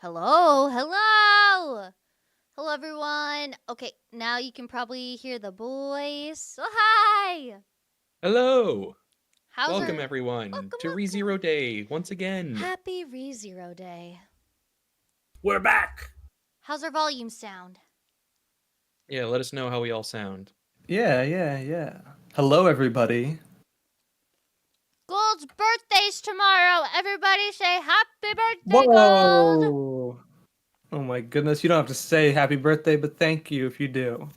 Hello, hello! Hello, everyone. Okay, now you can probably hear the boys. So, hi! Hello! How's Welcome our... everyone to Welcome. ReZero Day once again. Happy ReZero Day. We're back. How's our volume sound? Yeah, let us know how we all sound. Yeah. Hello, everybody. Gold's birthday's tomorrow. Everybody say happy birthday, Gold! Whoa! Oh my goodness, you don't have to say happy birthday, but thank you if you do.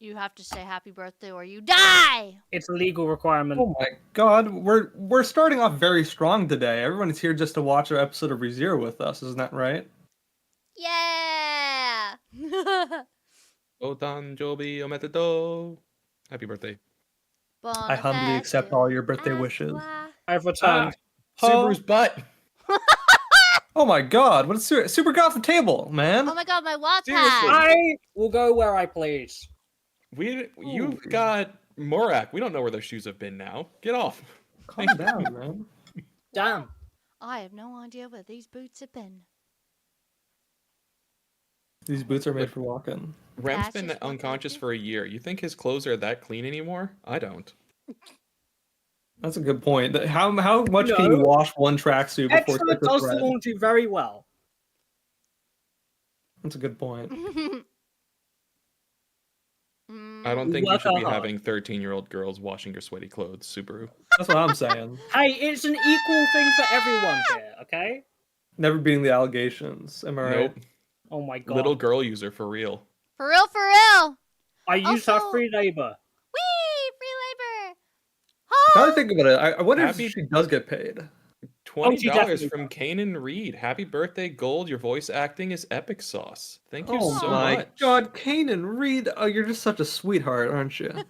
You have to say happy birthday or you die! It's a legal requirement. Oh my god, we're starting off very strong today. Everyone's here just to watch our episode of ReZero with us, isn't that right? Yeah! Otanjobi ometeto. Happy birthday. I humbly accept all your birthday wishes. I've returned. Subaru's butt! Oh my god, what is Super got off the table, man? Oh my god, my watch Seriously. pad! I will go where I please. You've got Morak. We don't know where their shoes have been now. Get off. Calm down, man. Damn. I have no idea where these boots have been. These boots are made for walking. Rem's That's been just what they unconscious do. for a year. You think his clothes are that clean anymore? I don't. That's a good point. How much can you No. wash one tracksuit before Extra it's does the red? laundry very well. That's a good point. I don't think you Work should be hard. having 13-year-old girls washing your sweaty clothes, Subaru. That's what I'm saying. Hey, it's an equal thing for everyone here, okay? Never beating the allegations. Am I right? Nope. Oh my god. Little girl user for real. For real, for real! I used to have Also- free labor. Whee! Free labor! Now that I Oh! think about it, I wonder Happy- if she does get paid. $20 definitely from does. Kanan Reed. Happy birthday, Gold. Your voice acting is epic sauce. Thank you Oh so my much. god, Kanan Reed, oh, you're just such a sweetheart, aren't you? I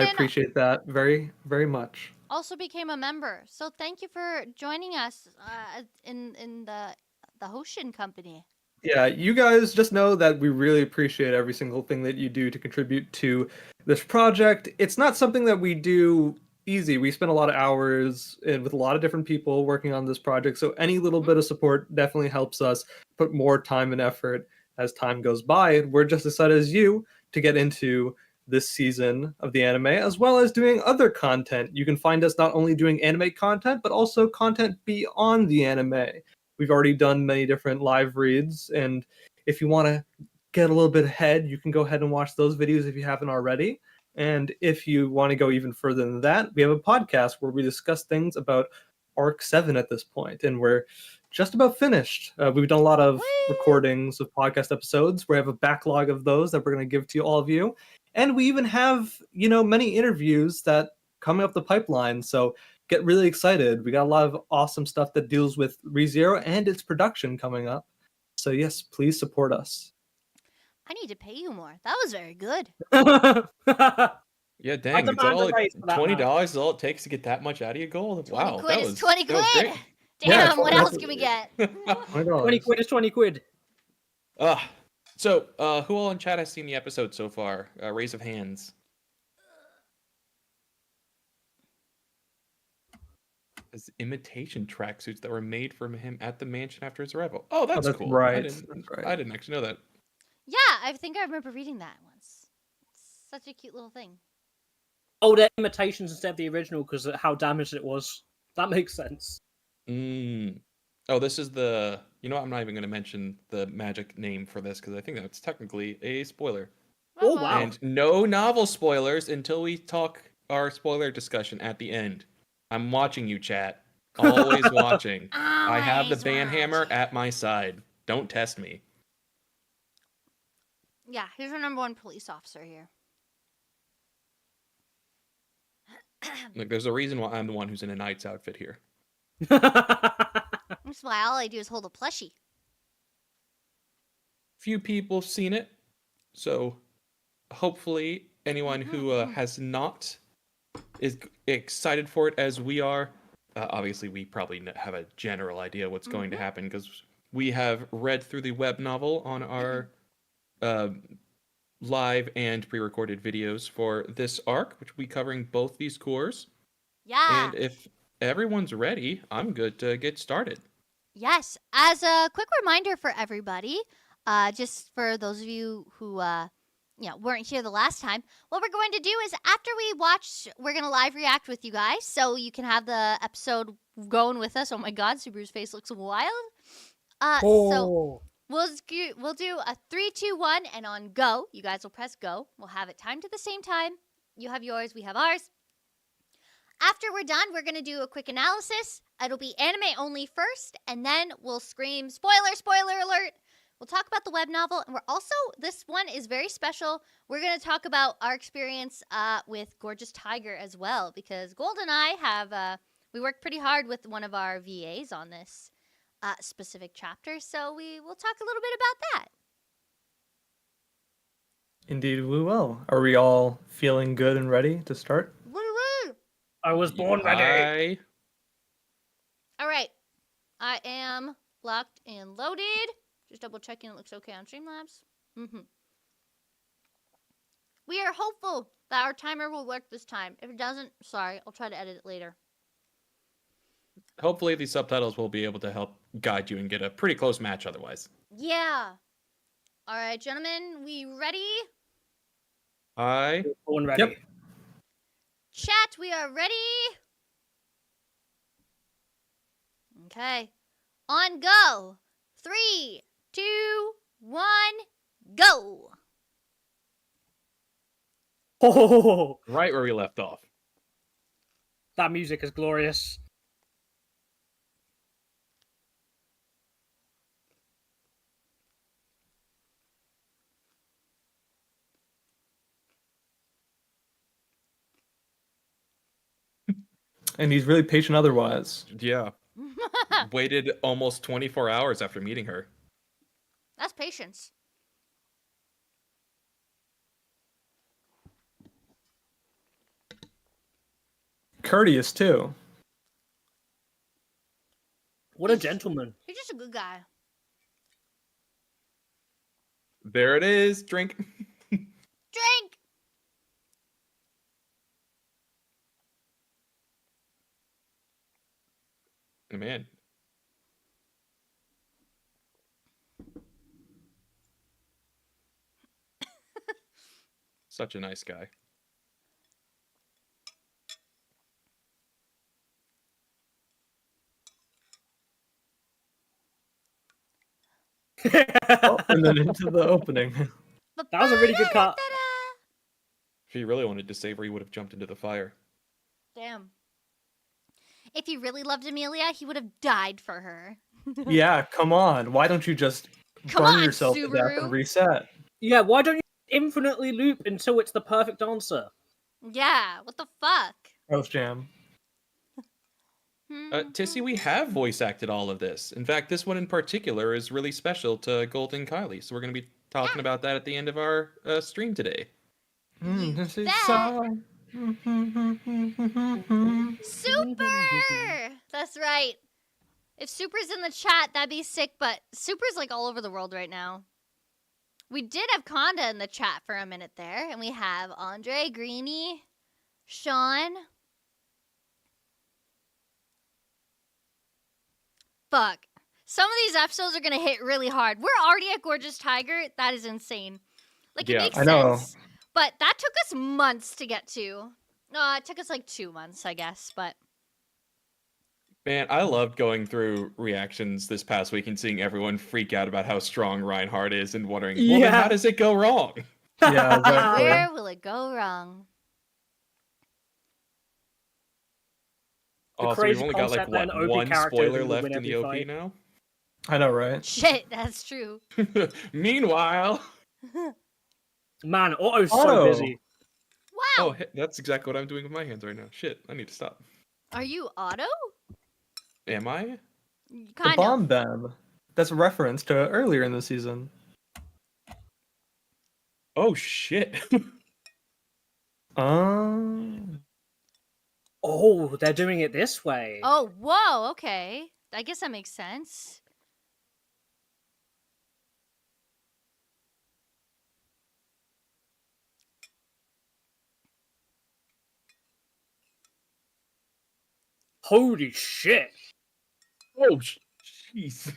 Kanan appreciate that very, very much. also became a member, so thank you for joining us in the Hoshin company. Yeah, you guys just know that we really appreciate every single thing that you do to contribute to this project. It's not something that we do easy. We spend a lot of hours and with a lot of different people working on this project, so any little bit of support definitely helps us put more time and effort as time goes by. And we're just excited as you to get into this season of the anime, as well as doing other content. You can find us not only doing anime content, but also content beyond the anime. We've already done many different live reads, and if you want to get a little bit ahead, you can go ahead and watch those videos if you haven't already. And if you want to go even further than that, we have a podcast where we discuss things about Arc 7 at this point, and we're just about finished. We've done a lot of Whee! recordings of podcast episodes. We have a backlog of those that we're going to give to all of you. And we even have, many interviews that coming up the pipeline. So get really excited. We got a lot of awesome stuff that deals with ReZero and its production coming up. So yes, please support us. I need to pay you more. That was very good. Yeah, dang. Is that demand all a raise for that $20 is all it takes to get that much out of you, Gold? 20 Wow, quid that is was 20 that was quid! great. Damn, Yeah, what 20 else can we get? $20. 20 quid is 20 quid. So, who all in chat has seen the episode so far? Raise of hands. His imitation tracksuits that were made for him at the mansion after his arrival. Oh, that's cool. Right. That's right. I didn't actually know that. Yeah, I think I remember reading that once. It's such a cute little thing. Oh, they're imitations instead of the original because of how damaged it was. That makes sense. Oh, this is the... You know what? I'm not even going to mention the magic name for this because I think that's technically a spoiler. Oh, wow. And no novel spoilers until we talk our spoiler discussion at the end. I'm watching you, chat. Always watching. I have the Always ban hammer watching. at my side. Don't test me. Yeah, here's our number 1 police officer here. Look, there's a reason why I'm the one who's in a knight's outfit here. That's why all I do is hold a plushie. Few people have seen it, so hopefully anyone who has not is excited for it as we are. Obviously, we probably have a general idea what's going to happen because we have read through the web novel on our live and pre-recorded videos for this arc, which will be covering both these cores. Yeah. And if everyone's ready, I'm good to get started. Yes, as a quick reminder for everybody, just for those of you who weren't here the last time, what we're going to do is after we watch, we're gonna live react with you guys, so you can have the episode going with us. Oh my God, Subaru's face looks wild. So we'll do a 3, 2, 1, and on go, you guys will press go. We'll have it timed at the same time. You have yours, we have ours. After we're done, we're going to do a quick analysis. It'll be anime only first, and then we'll scream, spoiler, spoiler alert. We'll talk about the web novel, and we're also, this one is very special. We're going to talk about our experience with Gorgeous Tiger as well, because Gold and I have, we worked pretty hard with one of our VAs on this specific chapter, so we will talk a little bit about that. Indeed, we will. Are we all feeling good and ready to start? Woo-woo! I was born ready. All right. I am locked and loaded. Just double checking it looks okay on Streamlabs. We are hopeful that our timer will work this time. If it doesn't, sorry, I'll try to edit it later. Hopefully these subtitles will be able to help guide you and get a pretty close match otherwise. Yeah. All right, gentlemen, we ready? Born ready. Yep. Chat, we are ready. Okay. On go. 3, 2, 1, go. Oh, Right where we left off. that music is glorious. And he's really patient otherwise. Yeah. Waited almost 24 hours after meeting her. That's patience. Courteous, too. What a gentleman. He's just a good guy. There it is. Drink. Drink. Man. Such a nice guy. Oh, and then into the opening. That was a really good cut. If he really wanted to save her, he would have jumped into the fire. Damn. If he really loved Amelia, he would have died for her. Yeah, come on. Why don't you just Come burn on, yourself to death Subaru. and reset? Yeah, why don't you infinitely loop until it's the perfect answer? Yeah, what the fuck? Rose Jam. Tissy, we have voice acted all of this. In fact, this one in particular is really special to Gold and Kylie, so we're going to be talking about that at the end of our stream today. This is bet. so... Super! That's right. If Super's in the chat, that'd be sick, but Super's like all over the world right now. We did have Conda in the chat for a minute there, and we have Andre, Greeny, Sean. Fuck. Some of these episodes are gonna hit really hard. We're already at Gorgeous Tiger. That is insane. Like, it Yeah. makes I know. sense. But that took us months to get to. No, it took us like 2 months, I guess, but... Man, I loved going through reactions this past week and seeing everyone freak out about how strong Reinhardt is and wondering, well, then Yeah. how does it go wrong? Yeah, exactly. Where will it go wrong? The Oh, so we've crazy only got like concept that an what, OP one character spoiler will left win in the every OP fight. now? I know, right? Shit, that's true. Meanwhile... Man, Otto's so Otto. busy. Wow! Oh, hey, that's exactly what I'm doing with my hands right now. Shit, I need to stop. Are you Otto? Am I? The Kind bomb of. bam. That's a reference to earlier in the season. Oh, shit. Oh, they're doing it this way. Oh, whoa, okay. I guess that makes sense. Holy shit. Oh, Jeez.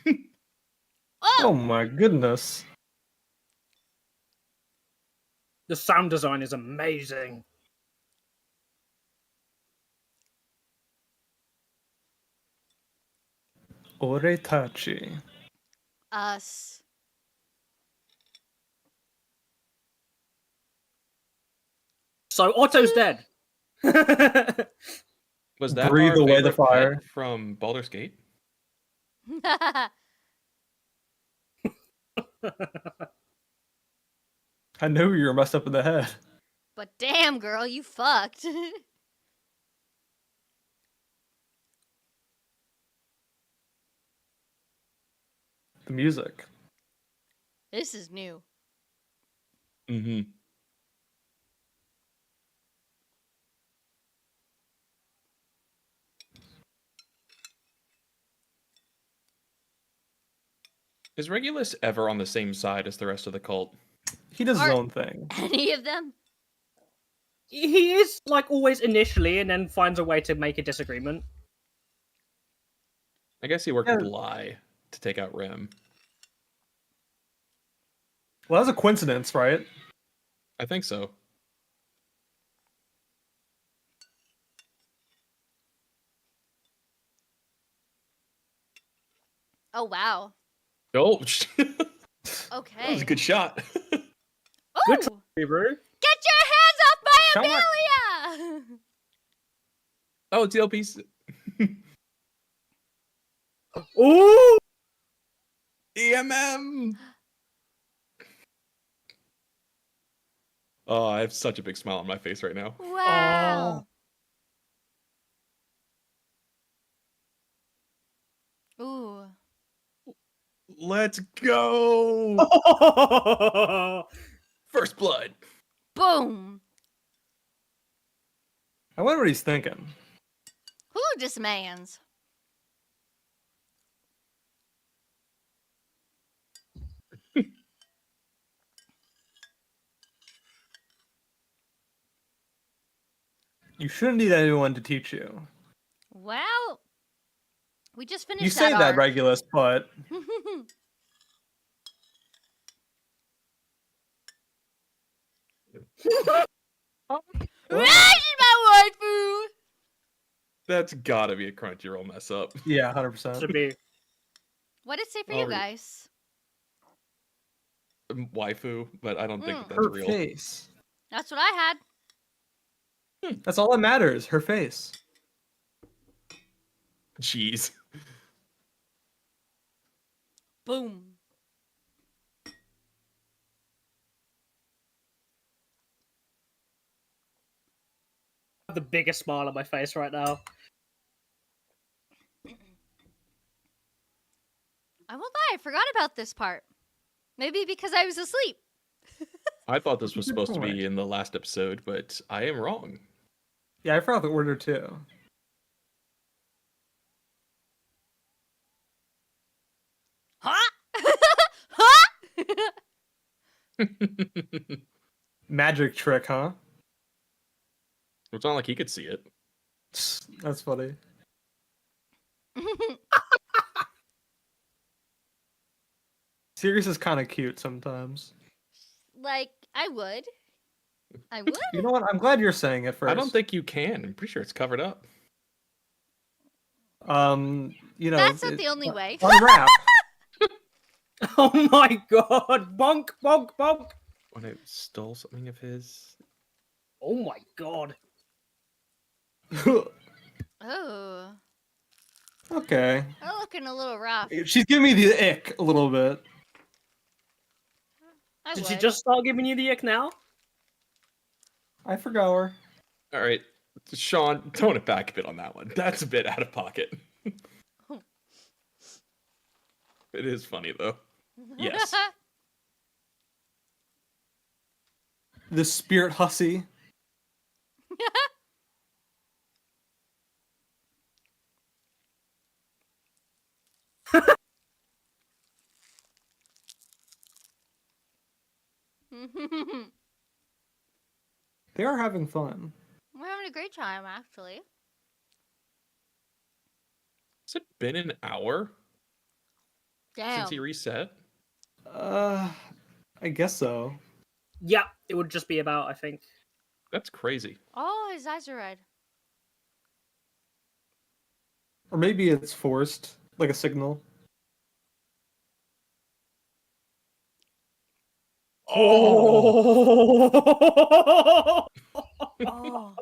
Oh my goodness. The sound design is amazing. Oretachi. Us. So Otto's dead. Was that Breathe our away the favorite fire. pet from Baldur's Gate? I knew you were messed up in the head. But damn, girl, you fucked. The music. This is new. Mm-hmm. Is Regulus ever on the same side as the rest of the cult? He does his Are- own thing. Any of them? He is like always initially, and then finds a way to make a disagreement. I guess he worked Yeah. with Lie to take out Rem. Well, that's a coincidence, right? I think so. Oh wow. Oh, Okay. that was a good shot. Good Ooh! Subaru. Get your hands off my Sound like- Amelia! Oh, it's the LP. Ooh! EMM. Oh, I have such a big smile on my face right now. Wow. Ooh. Let's go. First blood. Boom. I wonder what he's thinking. Who dismands? You shouldn't need anyone to teach you. Well, we just finished You say that, arc. Regulus, but Where's my waifu? That's gotta be a Crunchyroll mess up. yeah, 100%. To be. What did it say for Oh, you re- guys? Waifu, but I don't think Mm. that that's Her real. face. That's what I had. That's all that matters. Her face. Jeez. Boom. The biggest smile on my face right now. I won't lie, I forgot about this part. Maybe because I was asleep. I thought this was Good supposed to point. be in the last episode, but I am wrong. Yeah, I forgot the order too. Huh? Huh? Magic trick, huh? It's not like he could see it. That's funny. Sirius is kind of cute sometimes. Like, I would. I would? You know what? I'm glad you're saying it first. I don't think you can. I'm pretty sure it's covered up. You know, That's not the only way. Unwrap. Oh my god! Bonk, bonk, bonk! When I stole something of his. Oh my god. Oh. Okay. They're looking a little rough. She's giving me the ick a little bit. I Did would. she just start giving you the ick now? I forgot her. All right, Sean, tone it back a bit on that one. That's a bit out of pocket. It is funny though. Yes. The spirit hussy. They are having fun. We're having a great time, actually. Has it been an hour? Damn. since he reset? I guess so. Yeah, it would just be about, I think. That's crazy. Oh, his eyes are red. Or maybe it's forced, like a signal. Oh! Oh.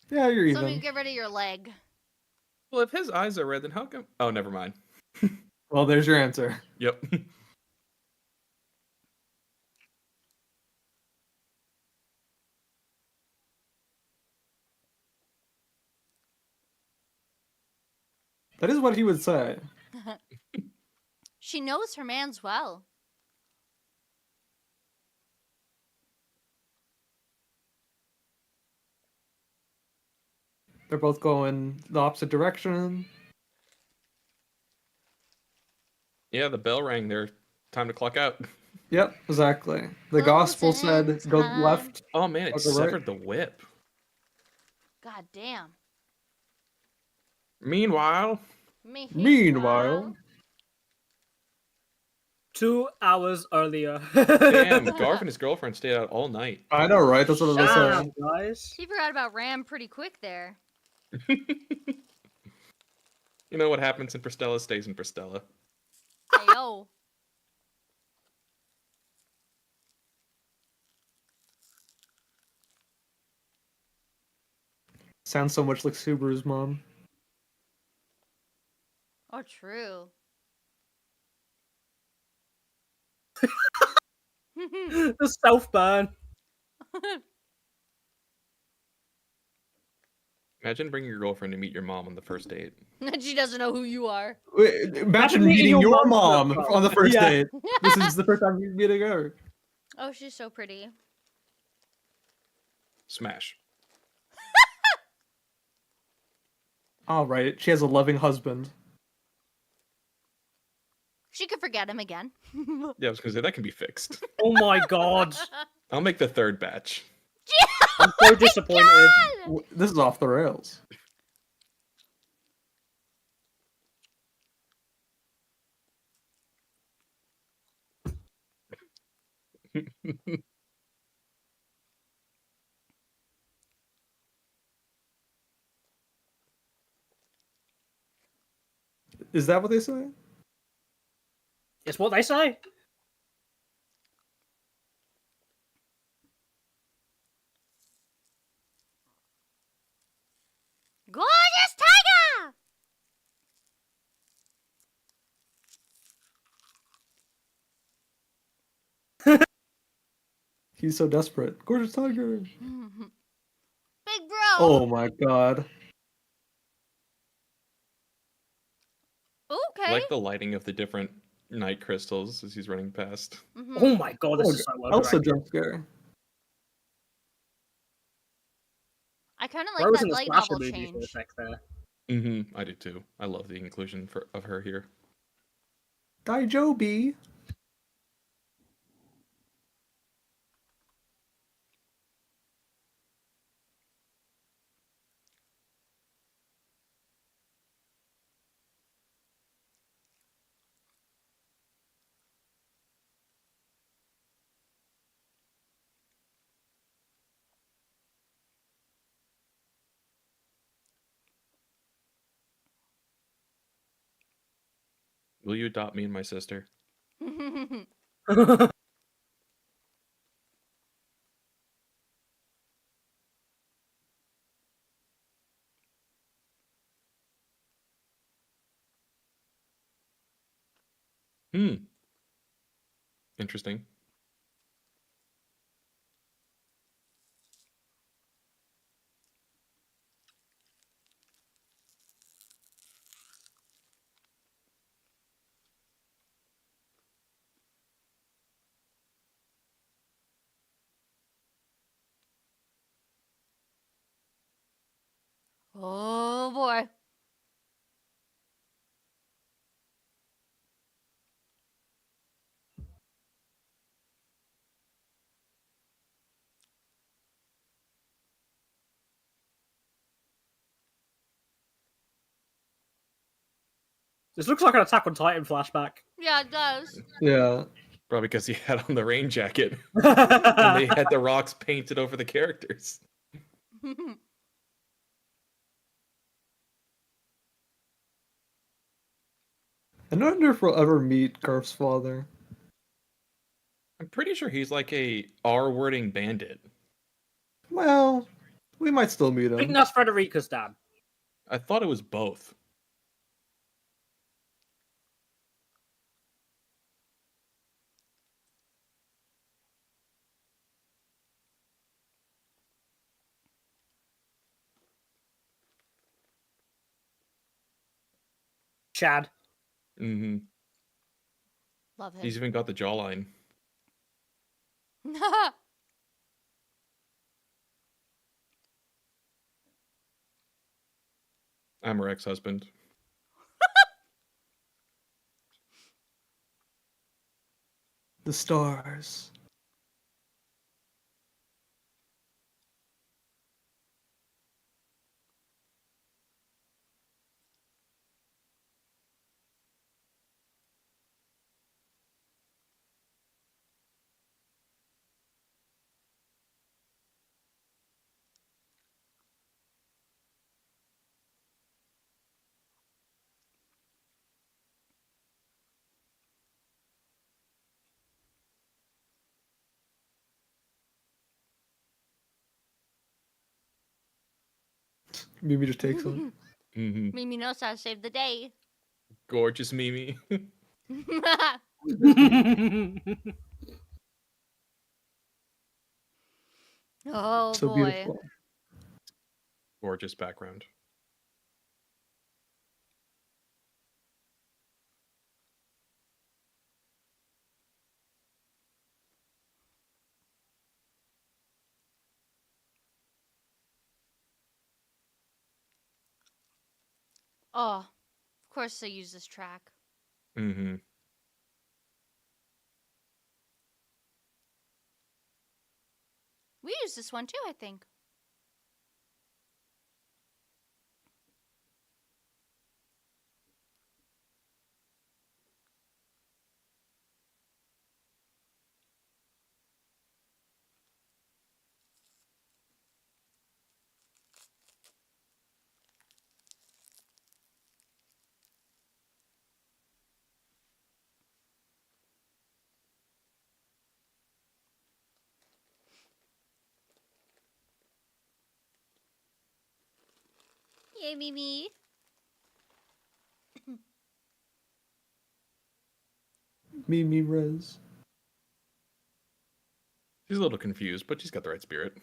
Yeah, you're So let me even. get rid of your leg. Well, if his eyes are red, then how come? Oh, never mind. Well, there's your answer. Yep. That is what he would say. She knows her man's well. They're both going the opposite direction. Yeah, the bell rang there. Time to clock out. Yep, exactly. The gospel said go Closing left. Oh man, it I'll go right. severed the whip. God damn. Meanwhile, Meanwhile, 2 hours earlier. damn, Garf and his girlfriend stayed out all night. I know, right? That's what I was Damn, saying. guys. He forgot about Ram pretty quick there. You know what happens in Pristella stays in Pristella. Ayo. Sounds so much like Subaru's mom. Oh, true. The self-burn. Imagine bringing your girlfriend to meet your mom on the first date. She doesn't know who you are. Imagine meeting your mom on the first Yeah. date. This is the first time you're meeting her. Oh, she's so pretty. Smash. All right, she has a loving husband. She could forget him again. Yeah, I was gonna say that can be fixed. Oh my god. I'll make the third batch. I'm so disappointed. This is off the rails. Is that what they say? It's what they say. Gorgeous tiger! He's so desperate. Gorgeous tiger. Big bro. Oh my god. I Okay. like the lighting of the different night crystals as he's running past. Mhm. Oh my god, this Oh, is so well Also directed. jump scare. I kind of Where like was that in the light slasher novel movie for a change. sec there. Mm-hmm. I do too. I love the inclusion of her here. Daijobi. Will you adopt me and my sister? Hmm. Interesting. Oh boy. This looks like an Attack on Titan flashback. Yeah, it does. Yeah. Probably because he had on the rain jacket and they They had the rocks painted over the characters. I wonder if we'll ever meet Garf's father. I'm pretty sure he's like a R-wording bandit. Well, we might still meet I think him. that's Frederica's dad. I thought it was both. Chad. Mm-hmm. Love him. He's even got the jawline. I'm her ex-husband. The stars. Mimi just takes him. Mm-hmm. Mimi knows how to save the day. Gorgeous Mimi. Oh So boy. beautiful. Gorgeous background. Oh, of course they use this track. Mm-hmm. We use this one too, I think. Yay, Mimi. Mimi Rose. She's a little confused, but she's got the right spirit.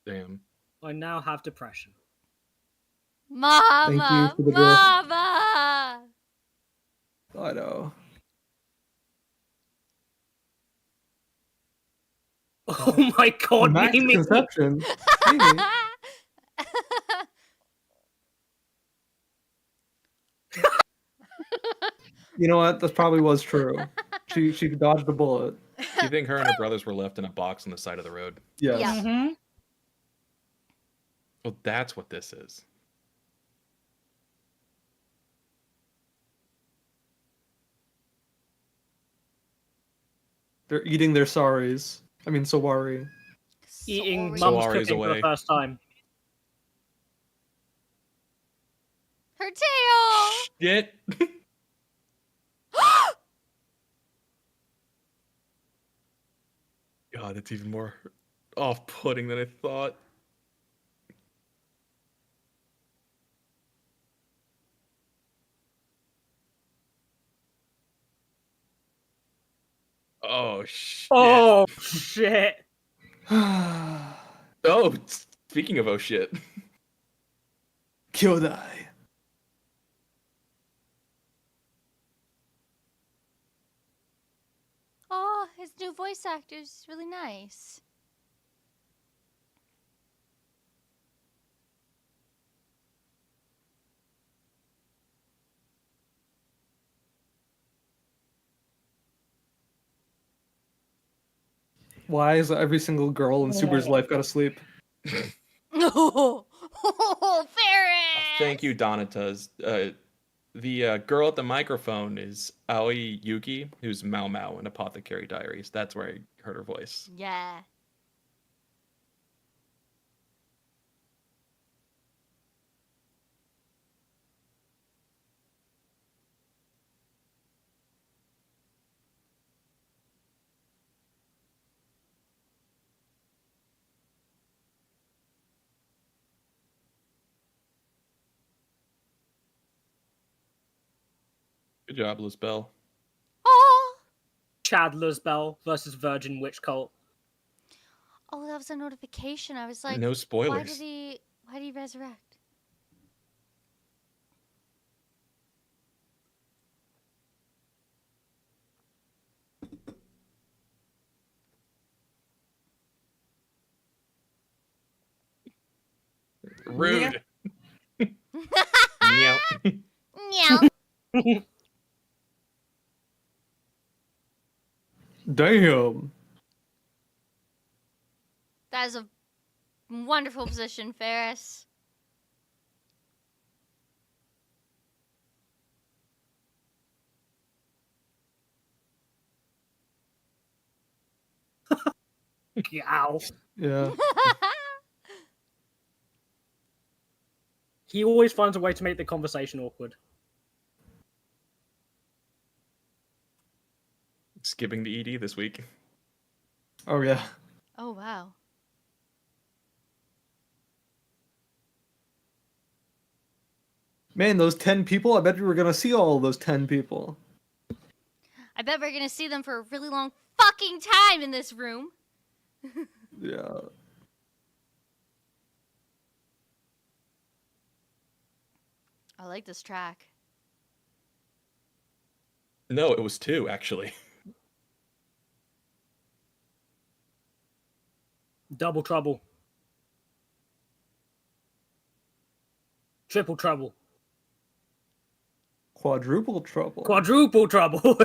Damn. I now have depression. Mama! Thank you for the gift. Mama! I know. Oh my god, Max Mimi! conception. Mimi. You know what? That probably was true. She dodged a bullet. Do you think her and her brothers were left in a box on the side of the road? Yes. Yeah. Mm-hmm. Oh, that's what this is. They're eating their saris. I mean, sawari. Eating Sorry. mum's Solari's cooking for away. the first time. Her tail! Shit. God, it's even more off-putting than I thought. Oh shit. Oh shit! Oh, speaking of oh shit. Kyodai. Oh, his new voice actor's really nice. Why is every single girl in Subaru's life gotta sleep? Oh, Ferris! Thank you, Donatas. The girl at the microphone is Aoi Yuki, who's Mao Mao in Apothecary Diaries. That's where I heard her voice. Yeah. Good job, Lizbel. Oh! Chadler's Bell versus Virgin Witch Cult. Oh, that was a notification. I was like, No why spoilers. did he resurrect? Rude. Meow. Meow. Damn. That is a wonderful position, Ferris. Ow. Yeah. He always finds a way to make the conversation awkward. Skipping the ED this week. Oh yeah. Oh, wow. Man, those 10 people, I bet you were gonna see all those 10 people. I bet we're gonna see them for a really long fucking time in this room. Yeah. I like this track. No, it was 2, actually. Double trouble. Triple trouble. Quadruple trouble. Quadruple trouble.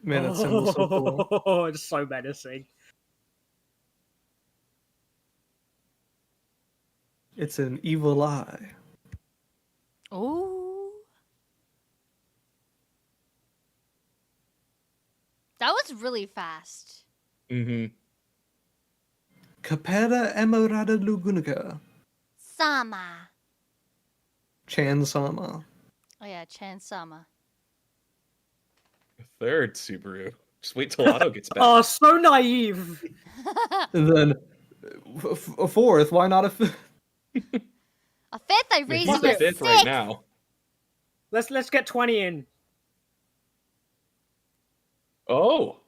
Man, that symbol's so cool. Oh, it's so menacing. It's an evil eye. Oh. That was really fast. Mm-hmm. Capera Emerada Lugunica. Sama. Chan Sama. Oh yeah, Chan Sama. Third Subaru. Just wait till Otto gets back. Oh, so naive. And then a fourth, why not a fifth? A fifth, I raised He's him the a fifth sixth. right now. Let's get 20 in. Oh.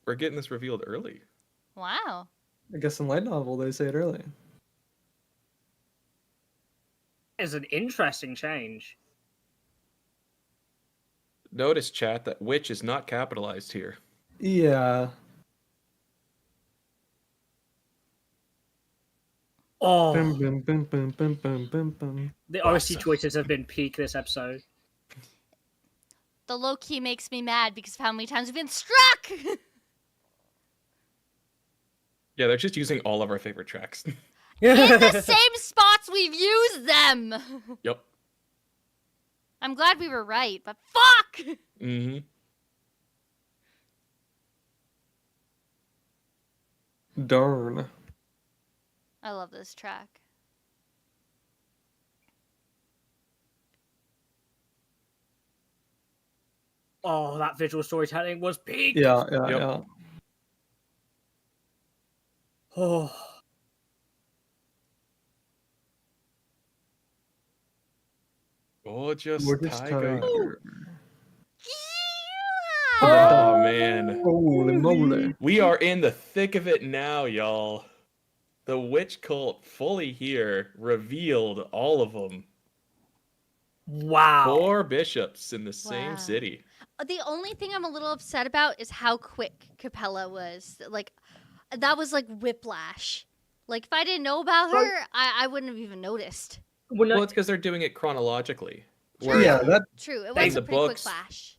We're getting this revealed early. Wow. I guess in light novel they say it early. It's an interesting change. Notice, chat, that witch is not capitalized here. Yeah. Oh, Bum, bum, bum, bum, bum, bum, bum, bum. the Awesome. OC choices have been peak this episode. The low key makes me mad because of how many times we've been struck. Yeah, they're just using all of our favorite tracks. In the same spots we've used them. Yep. I'm glad we were right, but fuck! Mm-hmm. Darn. I love this track. Oh, that visual storytelling was peak. Yeah. Oh, Gorgeous Gorgeous tiger. tiger. Oh man. Holy moly. We are in the thick of it now, y'all. The witch cult fully here, revealed all of them. Wow. 4 bishops in the same Wow. city. The only thing I'm a little upset about is how quick Capella was. Like, that was like whiplash. Like, if I didn't know about her, I wouldn't have even noticed. Well, no, Well, it's because they're doing it chronologically. True. Where- Yeah, that True. It They- was a the pretty quick books- flash.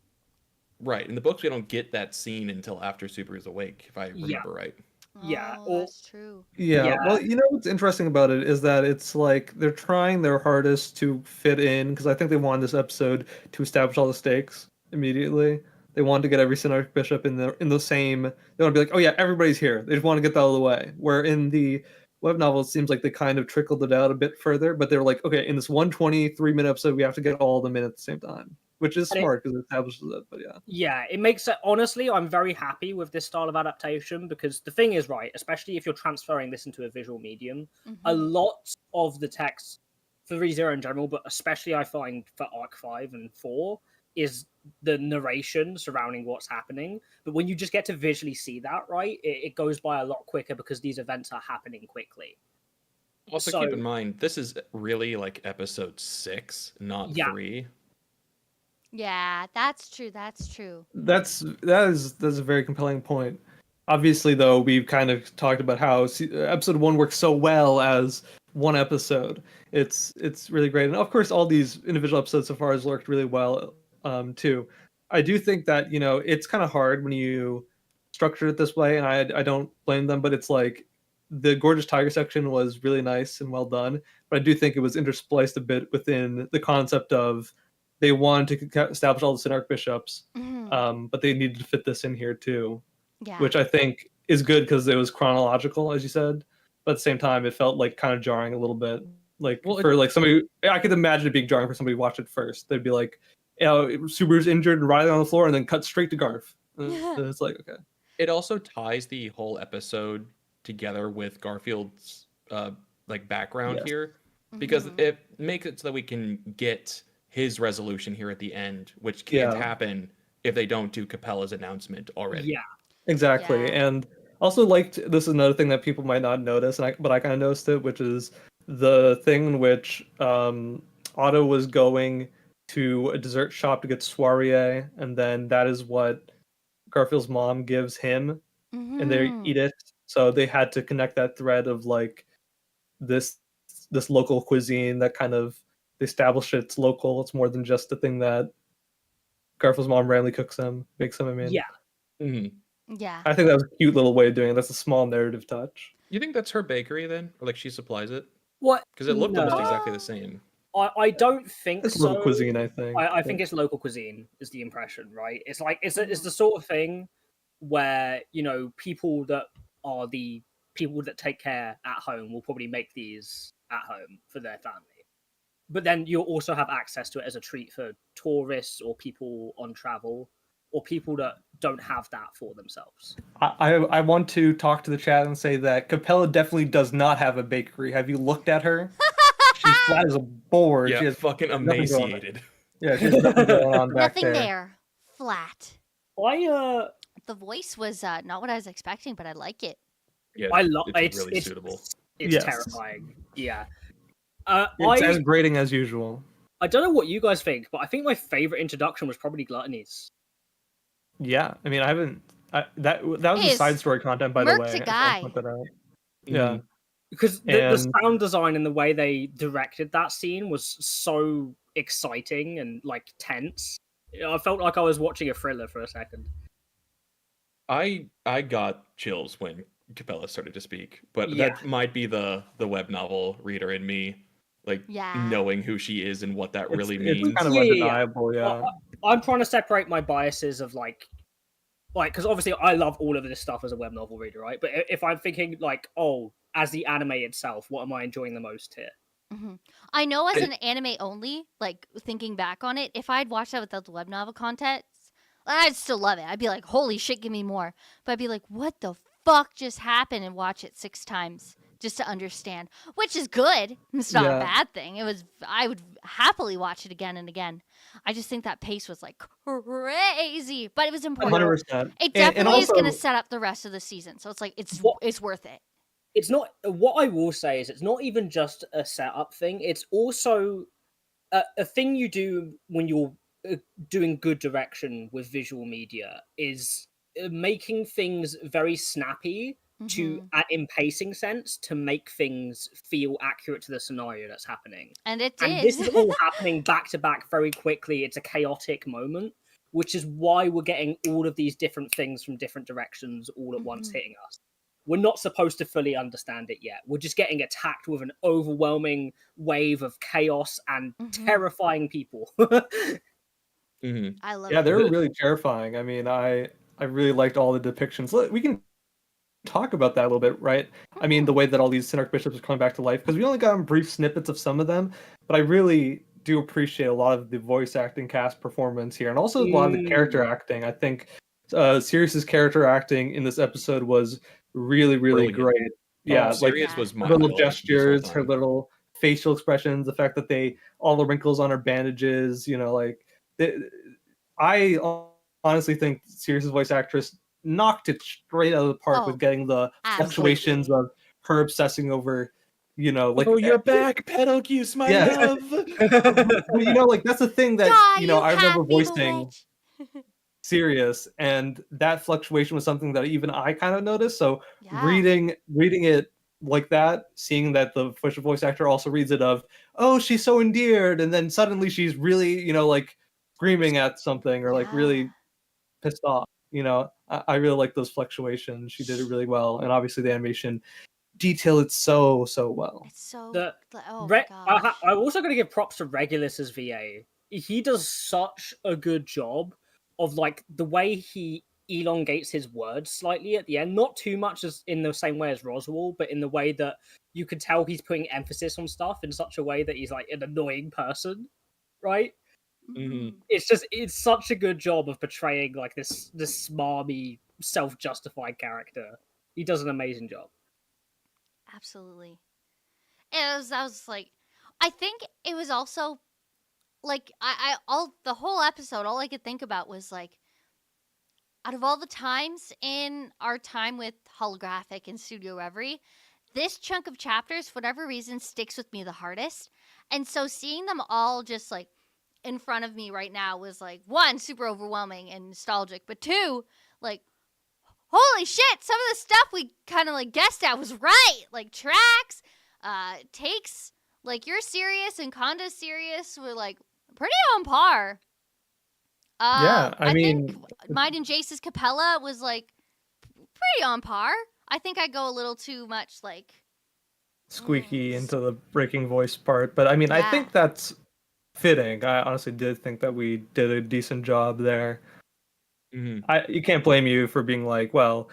Right. In the books, we don't get that scene until after Subaru's awake, if I remember right. Yeah, Oh, or- that's true. Yeah, Yeah. well, you know what's interesting about it is that it's like they're trying their hardest to fit in because I think they wanted this episode to establish all the stakes immediately. They wanted to get every single archbishop in the same. They want to be like, oh yeah, everybody's here. They just want to get that out of the way. Where in the web novel, it seems like they kind of trickled it out a bit further, but they're like, okay, in this 123-minute episode, we have to get all of them in at the same time, which is And it- smart because it establishes it. But yeah, Yeah, it makes it. Honestly, I'm very happy with this style of adaptation because the thing is, right, especially if you're transferring this into a visual medium, a Mhm. lot of the text for ReZero in general, but especially I find for Arc 5 and 4, is the narration surrounding what's happening. But when you just get to visually see that, right, it goes by a lot quicker because these events are happening quickly. Also, So- keep in mind, this is really like episode 6, not Yeah. 3. Yeah, that's true. That's true. that's a very compelling point. Obviously, though, we've kind of talked about how episode 1 works so well as one episode. It's really great, and of course, all these individual episodes so far has worked really well, too. I do think that it's kind of hard when you structure it this way, and I don't blame them, but it's like the Gorgeous Tiger section was really nice and well done, but I do think it was interspliced a bit within the concept of they wanted to establish all the Sin Archbishops, Mhm. but they needed to fit this in here too, Yeah. which I think is good because it was chronological, as you said. But at the same time, it felt like kind of jarring a little bit. Like Well, for like somebody, I could imagine it being jarring for somebody who watched it first. They'd be like, Subaru's injured and writhing on the floor, and then cut straight to Garf. And it's like, okay, It also ties the whole episode together with Garfield's like background Yes. here, because Mhm. it makes it so that we can get his resolution here at the end, which can't Yeah. happen if they don't do Capella's announcement already. Yeah, exactly. Yeah. And also liked this is another thing that people might not notice, but I kind of noticed it, which is the thing in which Otto was going to a dessert shop to get soiree, and then that is what Garfield's mom gives him, and they Mhm. eat it. So they had to connect that thread of like this local cuisine that kind of they establish it's local. It's more than just a thing that Garfield's mom randomly cooks him, makes him. I mean, yeah. Mhm. Yeah. I think that was a cute little way of doing it. That's a small narrative touch. You think that's her bakery then, or like she supplies it? What? Because it looked almost No. exactly the same. I don't think It's so. local cuisine, I think. I think it's local cuisine is the impression, right? It's like it's the sort of thing where people that are the people that take care at home will probably make these at home for their family, but then you'll also have access to it as a treat for tourists or people on travel or people that don't have that for themselves. I want to talk to the chat and say that Capella definitely does not have a bakery. Have you looked at her? She's flat as a board. Yeah, She has fucking nothing going on. emaciated. Yeah, she has nothing going on back Nothing there. there. Flat. The voice was not what I was expecting, but I like it. Yeah, I love it's it's really suitable. It's Yes. terrifying. Yeah. It's as grating as usual. I don't know what you guys think, but I think my favorite introduction was probably Gluttony's. Yeah, I mean, I haven't. That was Hey, the side story content, by the Merc's way. a I just guy. want to point that out. Mhm. Yeah, Because the And- sound design and the way they directed that scene was so exciting and like tense. I felt like I was watching a thriller for a second. I got chills when Capella started to speak, but Yeah. that might be the web novel reader in me, like Yeah. knowing who she is and what that really it's means. kind of Yeah, yeah, yeah. undeniable. Yeah, I'm trying to separate my biases of like because obviously I love all of this stuff as a web novel reader, right? But if I'm thinking like, oh, as the anime itself, what am I enjoying the most here? Mhm. I know as I- an anime only, like thinking back on it, if I'd watched that without the web novel content, I'd still love it. I'd be like, holy shit, give me more. But I'd be like, what the fuck just happened? And watch it 6 times just to understand, which is good. It's not a Yeah. bad thing. I would happily watch it again and again. I just think that pace was like crazy, but it was important. 100%. It And definitely is going to also, set up the rest of the season. So it's like What- it's worth it. It's not. What I will say is, it's not even just a setup thing. It's also a thing you do when you're doing good direction with visual media is making things very snappy to in pacing sense to make things feel accurate to the scenario that's happening. And it And did. this is all happening back to back very quickly. It's a chaotic moment, which is why we're getting all of these different things from different directions all at once hitting us. We're not supposed to fully understand it yet. We're just getting attacked with an overwhelming wave of chaos and terrifying people. I love yeah, it. they were really terrifying. I mean, I really liked all the depictions. We can talk about that a little bit, right? I mean, the way that all these archbishops are coming back to life, because we only got brief snippets of some of them, but I really do appreciate a lot of the voice acting cast performance here, and also a lot of the character acting. I think Sirius's character acting in this episode was really, really Brilliant. great. Yeah, like Sirius was my her little highlight this whole gestures, her time. little facial expressions, the fact that all the wrinkles on her bandages, I honestly think Sirius's voice actress knocked it straight out of the park with getting the fluctuations of her obsessing over, like, oh, you're back, Betelgeuse, my love. But that's the thing that I remember voicing witch. Sirius, and that fluctuation was something that even I kind of noticed. So Yeah. reading it like that, seeing that the voice actor also reads it of, oh, she's so endeared, and then suddenly she's really, like screaming at something or like really pissed off. I really like those fluctuations. She did it really well, and obviously the animation detailed it so well. It's so my gosh. I'm also going to give props to Regulus's VA. He does such a good job of like the way he elongates his words slightly at the end, not too much as in the same way as Roswell, but in the way that you can tell he's putting emphasis on stuff in such a way that he's like an annoying person, right? It's such a good job of portraying like this smarmy, self-justified character. He does an amazing job. Absolutely. And I was like, I think it was also like the whole episode, all I could think about was like, out of all the times in our time with Holographic and Studio Reverie, this chunk of chapters, for whatever reason, sticks with me the hardest. And so seeing them all just like in front of me right now was like, one, super overwhelming and nostalgic, but two, like, holy shit, some of the stuff we kind of like guessed at was right. Like tracks, takes, like you're serious and Conda's serious were like pretty on par. I mean, think mine and Jace's Capella was like pretty on par. I think I go a little too much like squeaky into the breaking voice part, but I mean, I think that's fitting. I honestly did think that we did a decent job there. You can't blame you for being like, well,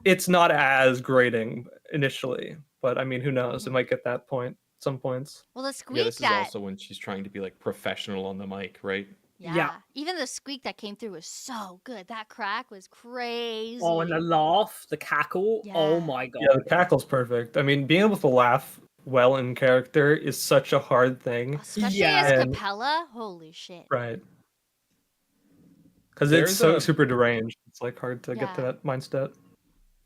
it's not as grating initially, but I mean, who knows? It might get that point. Some points. Well, the squeak this is also when she's trying to be like professional on the mic, right? Yeah. Even the squeak that came through was so good. That crack was crazy. Oh, and the laugh, the cackle. Yeah. Oh my god. Yeah, the cackle's perfect. I mean, being able to laugh well in character is such a hard thing. Especially as Capella. Holy shit. Right. Because it's so super deranged. It's like hard to get to that mindset.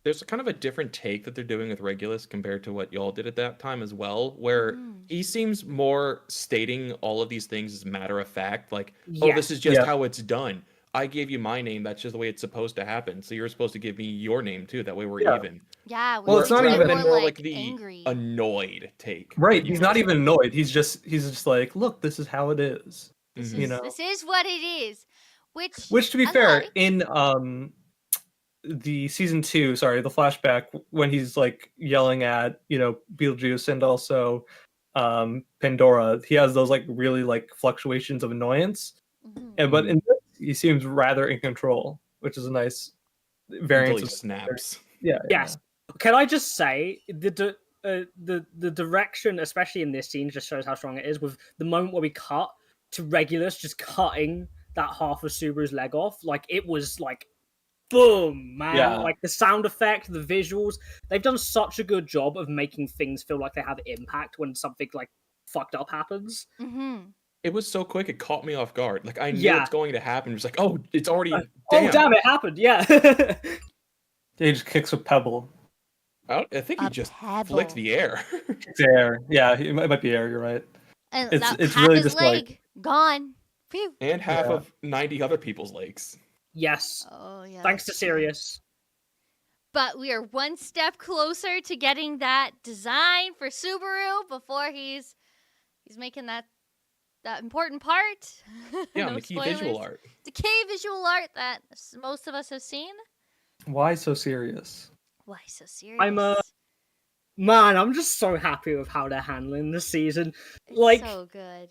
There's kind of a different take that they're doing with Regulus compared to what y'all did at that time as well, where he seems more stating all of these things as matter of fact, like, oh, this is just how it's done. I gave you my name, that's just the way it's supposed to happen. So you're supposed to give me your name too, that way we're even. Yeah, well, it's not even more like the angry. Annoyed take. Right, he's not even annoyed. He's just like, look, this is how it is. This is what it is. Which to be fair, in the season 2, the flashback, when he's like yelling at Beetlejuice and also Pandora, he has those like really like fluctuations of annoyance, but in this, he seems rather in control, which is a nice variance. Until he snaps. Yes. Can I just say the direction, especially in this scene, just shows how strong it is. With the moment where we cut to Regulus just cutting that half of Subaru's leg off, like it was like boom, man. Yeah. Like the sound effect, the visuals, they've done such a good job of making things feel like they have impact when something like fucked up happens. Mm-hmm. It was so quick, it caught me off guard. Like, I knew Yeah. it's going to happen. It was like, oh, it's already, Oh damn, it happened, yeah. He just kicks a pebble. I think he A just pebble. flicked the air. It's air. Yeah, it might be air. You're right. And It's- that it's half really his just leg like- gone. Phew. And half Yeah. of 90 other people's legs. Yes. Oh yeah. Thanks to that's true. Sirius. But we are one step closer to getting that design for Subaru before he's making that important part. Yeah, No the key visual spoilers. art. The key visual art that most of us have seen. Why so serious? Why so serious? Man, I'm just so happy with how they're handling this season. It's Like, so good.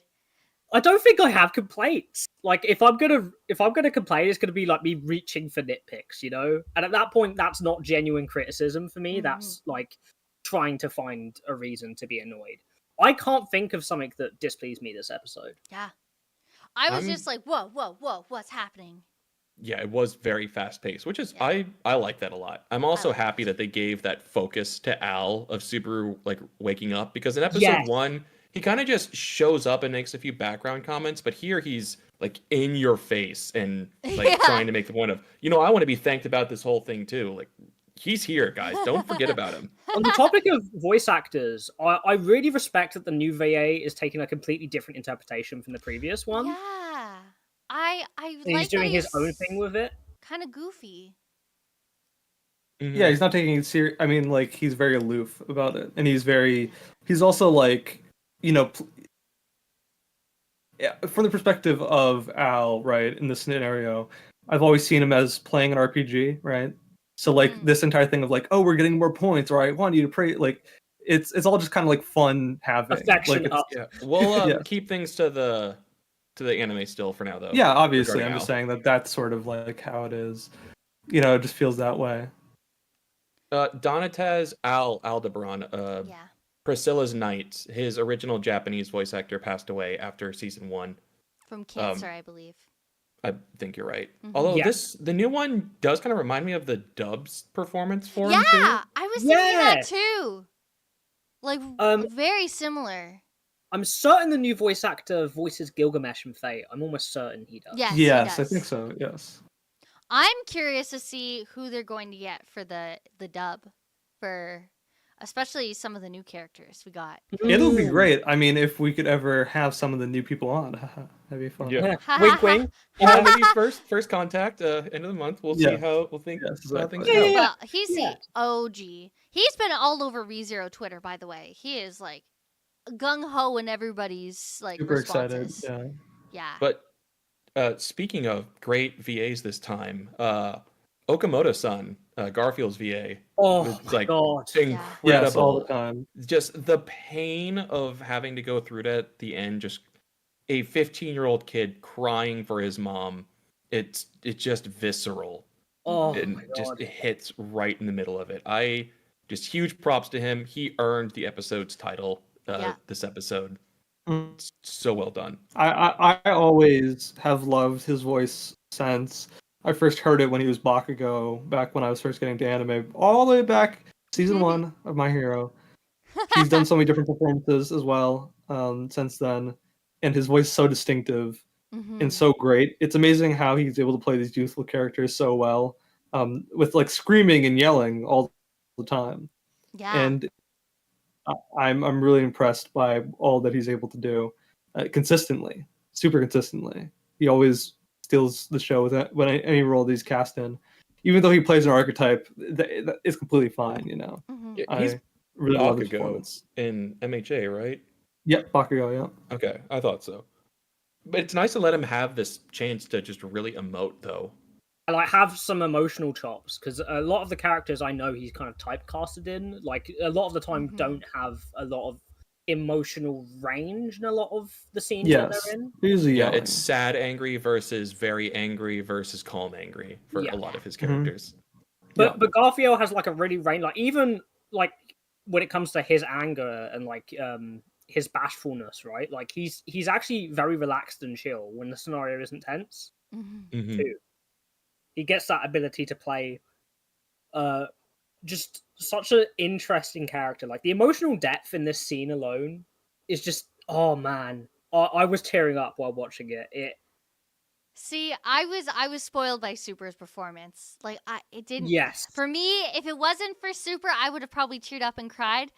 I don't think I have complaints. Like, if I'm gonna complain, it's gonna be like me reaching for nitpicks, you know. And at that point, that's not genuine criticism for me. Mhm. That's like trying to find a reason to be annoyed. I can't think of something that displeased me this episode. Yeah. I was I'm- just like, whoa, what's happening? Yeah, it was very fast paced, which is Yeah. I like that a lot. I'm also like happy it. that they gave that focus to Al of Subaru like waking up, because in episode Yes. 1 he kind of just shows up and makes a few background comments, but here he's like in your face and like Yeah. trying to make the point of, I want to be thanked about this whole thing too. Like, he's here, guys. Don't forget about him. On the topic of voice actors, I really respect that the new VA is taking a completely different interpretation from the previous one. Yeah. I And like he's doing that his own thing with it. Kind of goofy. Mhm. Yeah, he's not taking it serious. I mean, like, he's very aloof about it, and he's also like, yeah, from the perspective of Al, right, in this scenario, I've always seen him as playing an RPG, right? So like Mhm. this entire thing of like, oh, we're getting more points, or I want you to pray, like it's all just kind of like fun having. Affection Like, up. Yeah, we'll Yeah. keep things to the anime still for now, though. yeah, obviously, regarding I'm just Al. saying that that's sort of like how it is. It just feels that way. Donataz Aldebaran, Yeah. Priscilla's knight, his original Japanese voice actor passed away after season 1. From cancer, I believe. I think you're right. Mhm. Although Yeah. the new one does kind of remind me of the dub's performance for him too. Yeah, I was thinking that Yeah. too. Like very similar. I'm certain the new voice actor voices Gilgamesh and Fate. I'm almost certain he does. Yes, he Yes, I does. think so. Yes. I'm curious to see who they're going to get for the dub, for especially some of the new characters we got. It'll be Ooh. great. I mean, if we could ever have some of the new people on, that'd be fun. Yeah. Wink, wink. Maybe first contact, end of the month. We'll see Yeah. how how things exactly. go. Yeah. Well, he's Yeah. the OG. He's been all over ReZero Twitter, by the way. He is like gung ho in everybody's like Super excited. responses. Yeah. Yeah. But speaking of great VAs this time, Okamoto-san, Garfield's VA, Oh was, my like, god. incredible. Yes, all the time. Just the pain of having to go through that at the end, just a 15-year-old kid crying for his mom. It's just visceral. Oh And my just god. it hits right in the middle of it. Just huge props to him. He earned the episode's title Yeah. this episode. Mm. It's so well done. I always have loved his voice since I first heard it when he was Bakugo, back when I was first getting to anime, all the way back season 1 of My Hero. He's done so many different performances as well since then, and his voice is so distinctive Mhm. and so great. It's amazing how he's able to play these youthful characters so well, with like screaming and yelling all the time. Yeah. And I'm really impressed by all that he's able to do consistently, super consistently. He always steals the show with when any role that he's cast in, even though he plays an archetype. That is completely fine, Mhm. Yeah, he's I really love his Bakugo performance. in MHA, right? Yep, Bakugo. Yeah. Okay, I thought so. But it's nice to let him have this chance to just really emote, though. I like have some emotional chops because a lot of the characters I know he's kind of typecasted in, like a lot of the time, Mhm. don't have a lot of emotional range in a lot of the scenes that Yes. they're in. Usually Yeah, yelling. it's sad angry versus very angry versus calm angry for Yeah. a lot of his Mhm. characters. But Garfiel has like a really range, like even like when it comes to his anger and like his bashfulness, right? Like he's actually very relaxed and chill when the scenario isn't tense. Mhm. Mhm. Too. He gets that ability to play just such an interesting character. Like, the emotional depth in this scene alone is just, oh man. I was tearing up while watching it. See, I was spoiled by Super's performance. Like, it didn't. Yes. For me, if it wasn't for Super, I would have probably teared up and cried.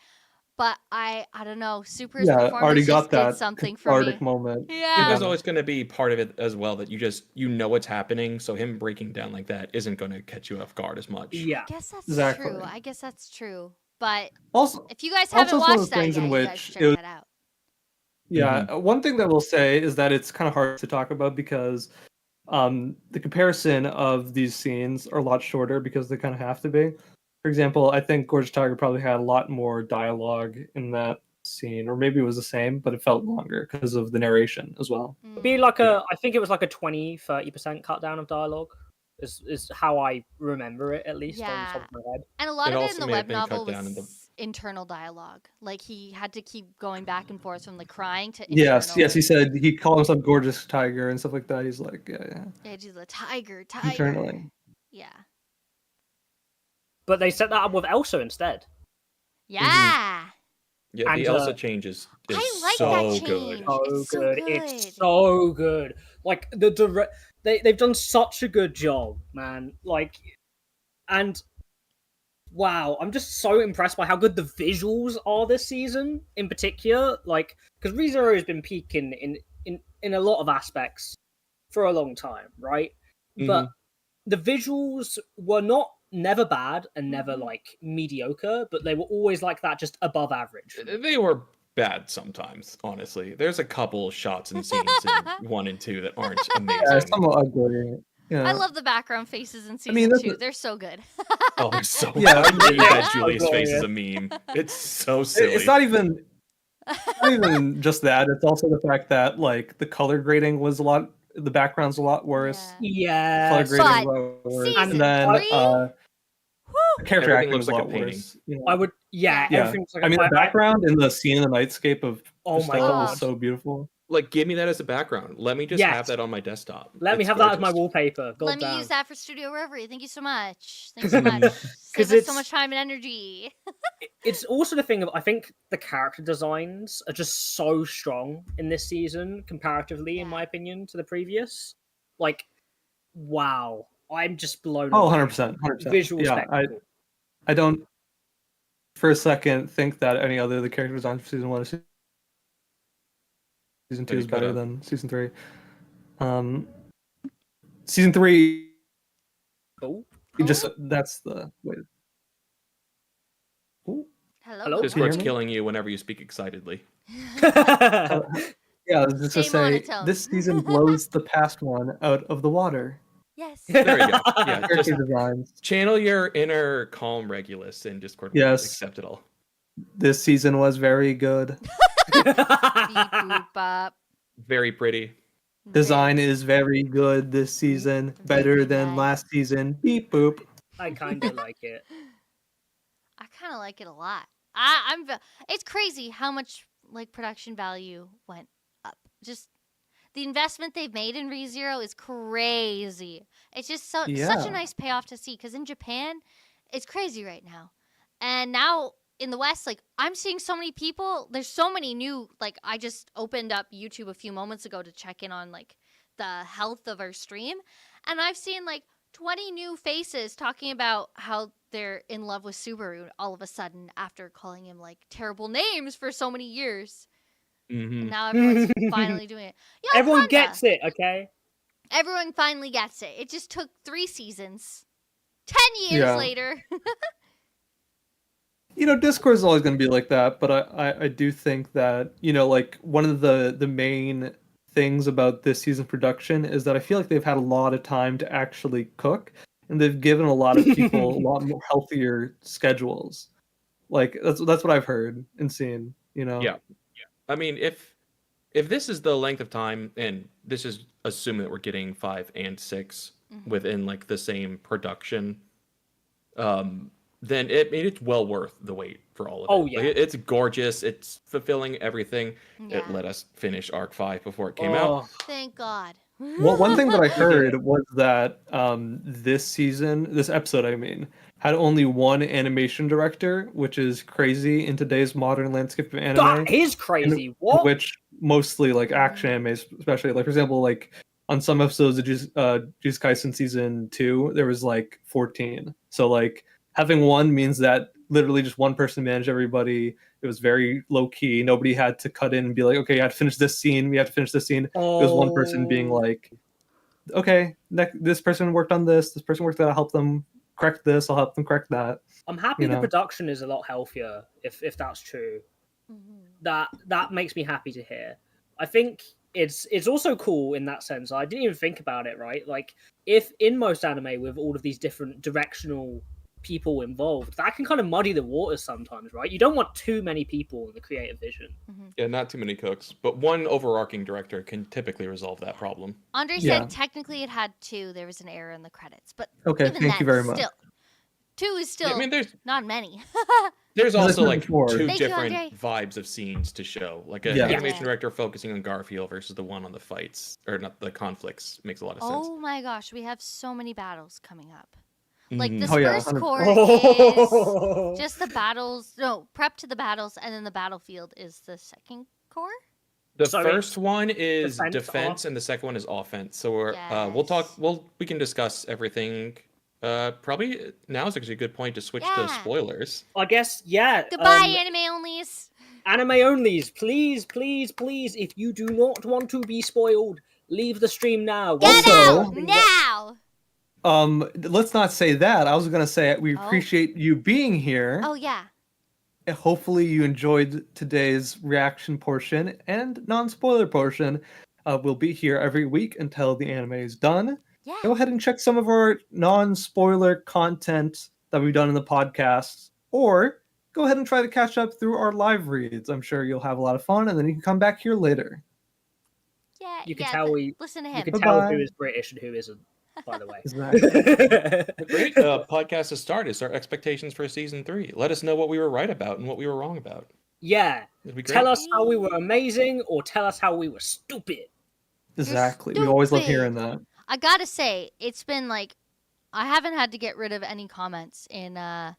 But I don't know. Super's Yeah, performance already just got did that something for cathartic me. moment. Yeah. There's always going to be part of it as well that you know what's happening, so him breaking down like that isn't going to catch you off guard as much. Yeah. I guess that's Exactly. true. I guess that's true. But Also, if you guys also haven't it's one of watched the that things yet, in you guys which should it check was- that out. yeah, one thing that we'll say is that it's kind of hard to talk about because the comparison of these scenes are a lot shorter because they kind of have to be. For example, I think Gorgeous Tiger probably had a lot more dialogue in that scene, or maybe it was the same, but it felt longer because of the narration as well. Be like I think it was like a 20-30% cut down of dialogue. Is how I remember it, at least on the top of my head. And a lot It of it also in the may have web been cut novel down in the- was internal dialogue. Like, he had to keep going back and forth from the crying to Yes, internal. yes, he said he called himself Gorgeous Tiger and stuff like that. He's like, yeah. Yeah, do the tiger. Internally. Yeah. But they set that up with Elsa instead. Yeah. Yeah, And, the Elsa change is I like so that good. change. So It's so good. good. It's so good. Like, they've done such a good job, man. Like, and wow, I'm just so impressed by how good the visuals are this season in particular. Like, because ReZero has been peaking in a lot of aspects for a long time, right? But the visuals were never bad and never like mediocre, but they were always like that, just above average. They were bad sometimes, honestly. There's a couple shots and scenes in 1 and 2 that aren't amazing. Yeah, some ugly. Yeah. I love the background faces in season mean, that's 2. a- They're so good. Oh, they're so Yeah, I knew they're that so Julie's face is glorious. a meme. It's so silly. It's not even just that. It's also the fact that like the color grading was a lot. The background's a lot worse. Yeah. Color Yes. grading But was worse. season And then 3? the character Everything acting looks was a like a lot painting. worse. You know? I would, yeah. Yeah. Everything's like I mean, the I- background in the scene in the nightscape of Oh my Estella God. was so beautiful. Like, give me that as a background. Let me just Yes. have that on my desktop. Let me It's have that as my gorgeous. wallpaper. God Let me damn. use that for Studio Reverie. Thank you so much. Thanks so much. Save us so it's- much time and energy. It's also the thing of, I think the character designs are just so strong in this season comparatively, in Yeah. my opinion, to the previous. Like, wow, I'm just blown Oh, away. 100%. 100%. Visual Yeah, spectacle. I don't for a second think that any other of the character designs for season 1 or season 2 you is cut better out. than season 3. Season 3 Oh, just that's the way. Ooh. Hello. Hello? good Discord's me? killing you whenever you speak excitedly. Yeah, I was just to Stay say monotone. this season blows the past one out of the water. Yes. There you go. Yeah, Character just designs. channel your inner calm Regulus and Discord will Yes. accept it all. This season was very good. Beep, boop, bop. Very pretty. Design is very good this season. Better Very than nice. last season. Beep boop. I kind of like it. I kind of like it a lot. It's crazy how much like production value went up. Just the investment they've made in ReZero is crazy. It's just such Yeah. a nice payoff to see because in Japan, it's crazy right now, and now in the West, like I'm seeing so many people. There's so many new. Like I just opened up YouTube a few moments ago to check in on like the health of our stream, and I've seen like 20 new faces talking about how they're in love with Subaru all of a sudden after calling him like terrible names for so many years. Mm-hmm. And now everyone's finally doing it. Yeah, Everyone Honda. gets it, okay? Everyone finally gets it. It just took 3 seasons. 10 years Yeah. later. You know, Discord is always going to be like that, but I do think that, you know, like one of the main things about this season production is that I feel like they've had a lot of time to actually cook, and they've given a lot of people a lot more healthier schedules. Like that's what I've heard and seen, you know. Yeah. I mean, if this is the length of time, and this is assuming that we're getting 5 and 6 Mhm. within like the same production, then it's well worth the wait for all of it. Oh, Like, yeah. it's gorgeous. It's fulfilling everything. Yeah. It let us finish Arc 5 before it came out. Oh, Thank God. Well, one thing that I We did heard it. was that this episode, I mean, had only one animation director, which is crazy in today's modern landscape of anime. That is crazy. in What? which mostly like action animes, especially like for example, like on some episodes of Jujutsu Kaisen season 2, there was like 14. So like having one means that literally just one person managed everybody. It was very low key. Nobody had to cut in and be like, okay, you have to finish this scene. We have to finish this scene. It was one person being Oh. like, okay, this person worked on this. This person worked that. I'll help them correct this. I'll help them correct that. I'm happy you the know. production is a lot healthier, if that's true. That makes me happy to hear. I think it's also cool in that sense. I didn't even think about it, right? Like, if in most anime with all of these different directional people involved, that can kind of muddy the waters sometimes, right? You don't want too many people in the creative vision. Yeah, not too many cooks, but one overarching director can typically resolve that problem. Andre Yeah. said technically it had 2. There was an error in the credits, but Okay, even thank then, you very much. still, 2 is still Yeah, I mean, not many. there's As I also said like before- two Thank you, different Andre. vibes of scenes to show. Like an Yeah. animation Yeah. director focusing on Garfiel versus the one on the fights, or not the conflicts, makes a lot of sense. Oh my gosh, we have so many battles coming up. Like this Mhm. Oh, yeah, first 100%. core is just the battles. No, prep to the battles, and then the battlefield is the second core. The So first one is defense, defense, off- and the second one is offense. So we'll talk. Yes. We can discuss everything. Probably now is actually a good point to switch to Yeah. spoilers. I guess, yeah. Goodbye, anime onlys. Anime onlys, please, please, please. If you do not want to be spoiled, leave the stream now. Get Also- out now. Let's not say that. I was gonna say we Oh. appreciate you being here. Oh yeah. Hopefully you enjoyed today's reaction portion and non-spoiler portion. We'll be here every week until the anime is done. Yeah. Go ahead and check some of our non-spoiler content that we've done in the podcast, or go ahead and try to catch up through our live reads. I'm sure you'll have a lot of fun, and then you can come back here later. Yeah. You can yeah, tell listen to You him. can tell Bye-bye. who is British and who isn't, by the way. Exactly. Great podcast to start is our expectations for season 3. Let us know what we were right about and what we were wrong about. Yeah. It'd be great. Tell us how we were amazing or tell us how we were stupid. Exactly. We always love stupid. hearing that. I gotta say, it's been like I haven't had to get rid of any comments in the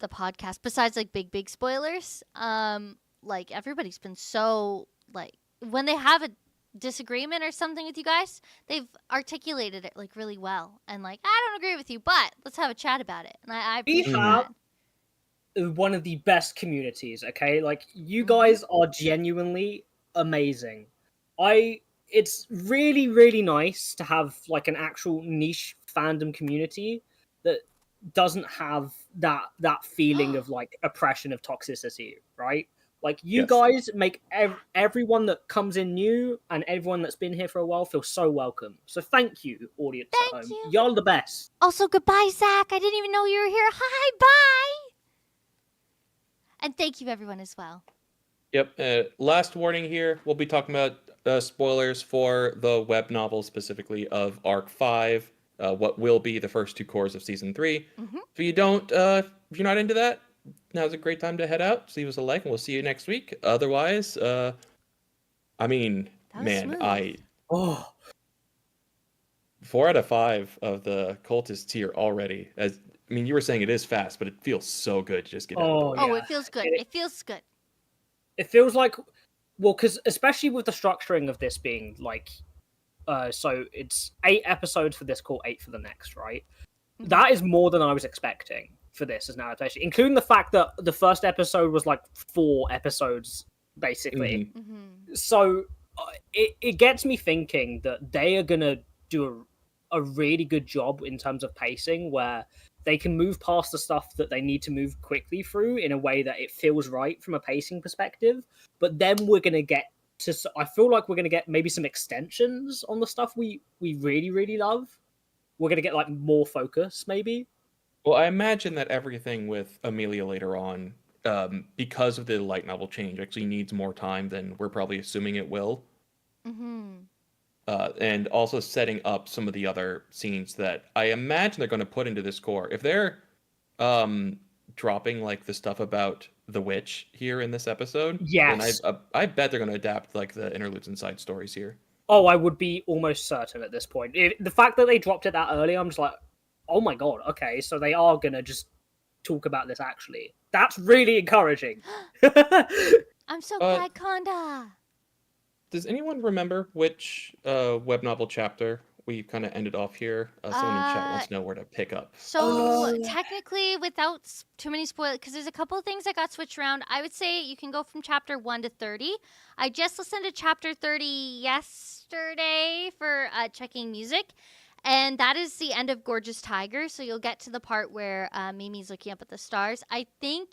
podcast besides like big spoilers. Like everybody's been so like when they have a disagreement or something with you guys, they've articulated it like really well and like I don't agree with you, but let's have a chat about it. And I We appreciate have that. one of the best communities, okay? Like, you Mhm. guys are genuinely amazing. It's really, really nice to have like an actual niche fandom community that doesn't have that feeling of like oppression of toxicity, right? Like, you Yes. guys make everyone that comes in new and everyone that's been here for a while feel so welcome. So thank you, audience Thank at home. you. Y'all the best. Also, goodbye, Zach. I didn't even know you were here. Hi, bye. And thank you, everyone, as well. Yep. Last warning here. We'll be talking about spoilers for the web novel, specifically of Arc 5, what will be the first 2 cores of Season 3. Mhm. If you're not into that, now's a great time to head out. Leave us a like, and we'll see you next week. Otherwise, I mean, That was man, smooth. Oh, 4 out of 5 of the cultist tier already. I mean, you were saying it is fast, but it feels so good to just get out of the Oh, way. Oh, yeah. it feels good. It- It feels good. it feels like, well, because especially with the structuring of this being like so it's 8 episodes for this call, 8 for the next, right? Mhm. That is more than I was expecting for this as an adaptation, including the fact that the first episode was like 4 episodes basically. Mhm. Mm-hmm. So it gets me thinking that they are gonna do a really good job in terms of pacing, where they can move past the stuff that they need to move quickly through in a way that it feels right from a pacing perspective. But then we're gonna get to, I feel like we're gonna get maybe some extensions on the stuff we really, really love. We're gonna get like more focus, maybe. Well, I imagine that everything with Amelia later on, because of the light novel change, actually needs more time than we're probably assuming it will. Mm-hmm. And also setting up some of the other scenes that I imagine they're going to put into this core. If they're dropping like the stuff about the witch here in this episode, then Yes. I bet they're going to adapt like the interludes and side stories here. Oh, I would be almost certain at this point. The fact that they dropped it that early, I'm just like, oh my god, okay, so they are gonna just talk about this actually. That's really encouraging. I'm so Uh, glad, Conda. Does anyone remember which web novel chapter we kind of ended off here? Someone in chat wants to know where to pick up. So technically, without too many spoilers, because there's a couple of things that got switched around, I would say you can go from chapter 1 to 30. I just listened to chapter 30 yesterday for checking music, and that is the end of Gorgeous Tiger. So you'll get to the part where Mimi's looking up at the stars. I think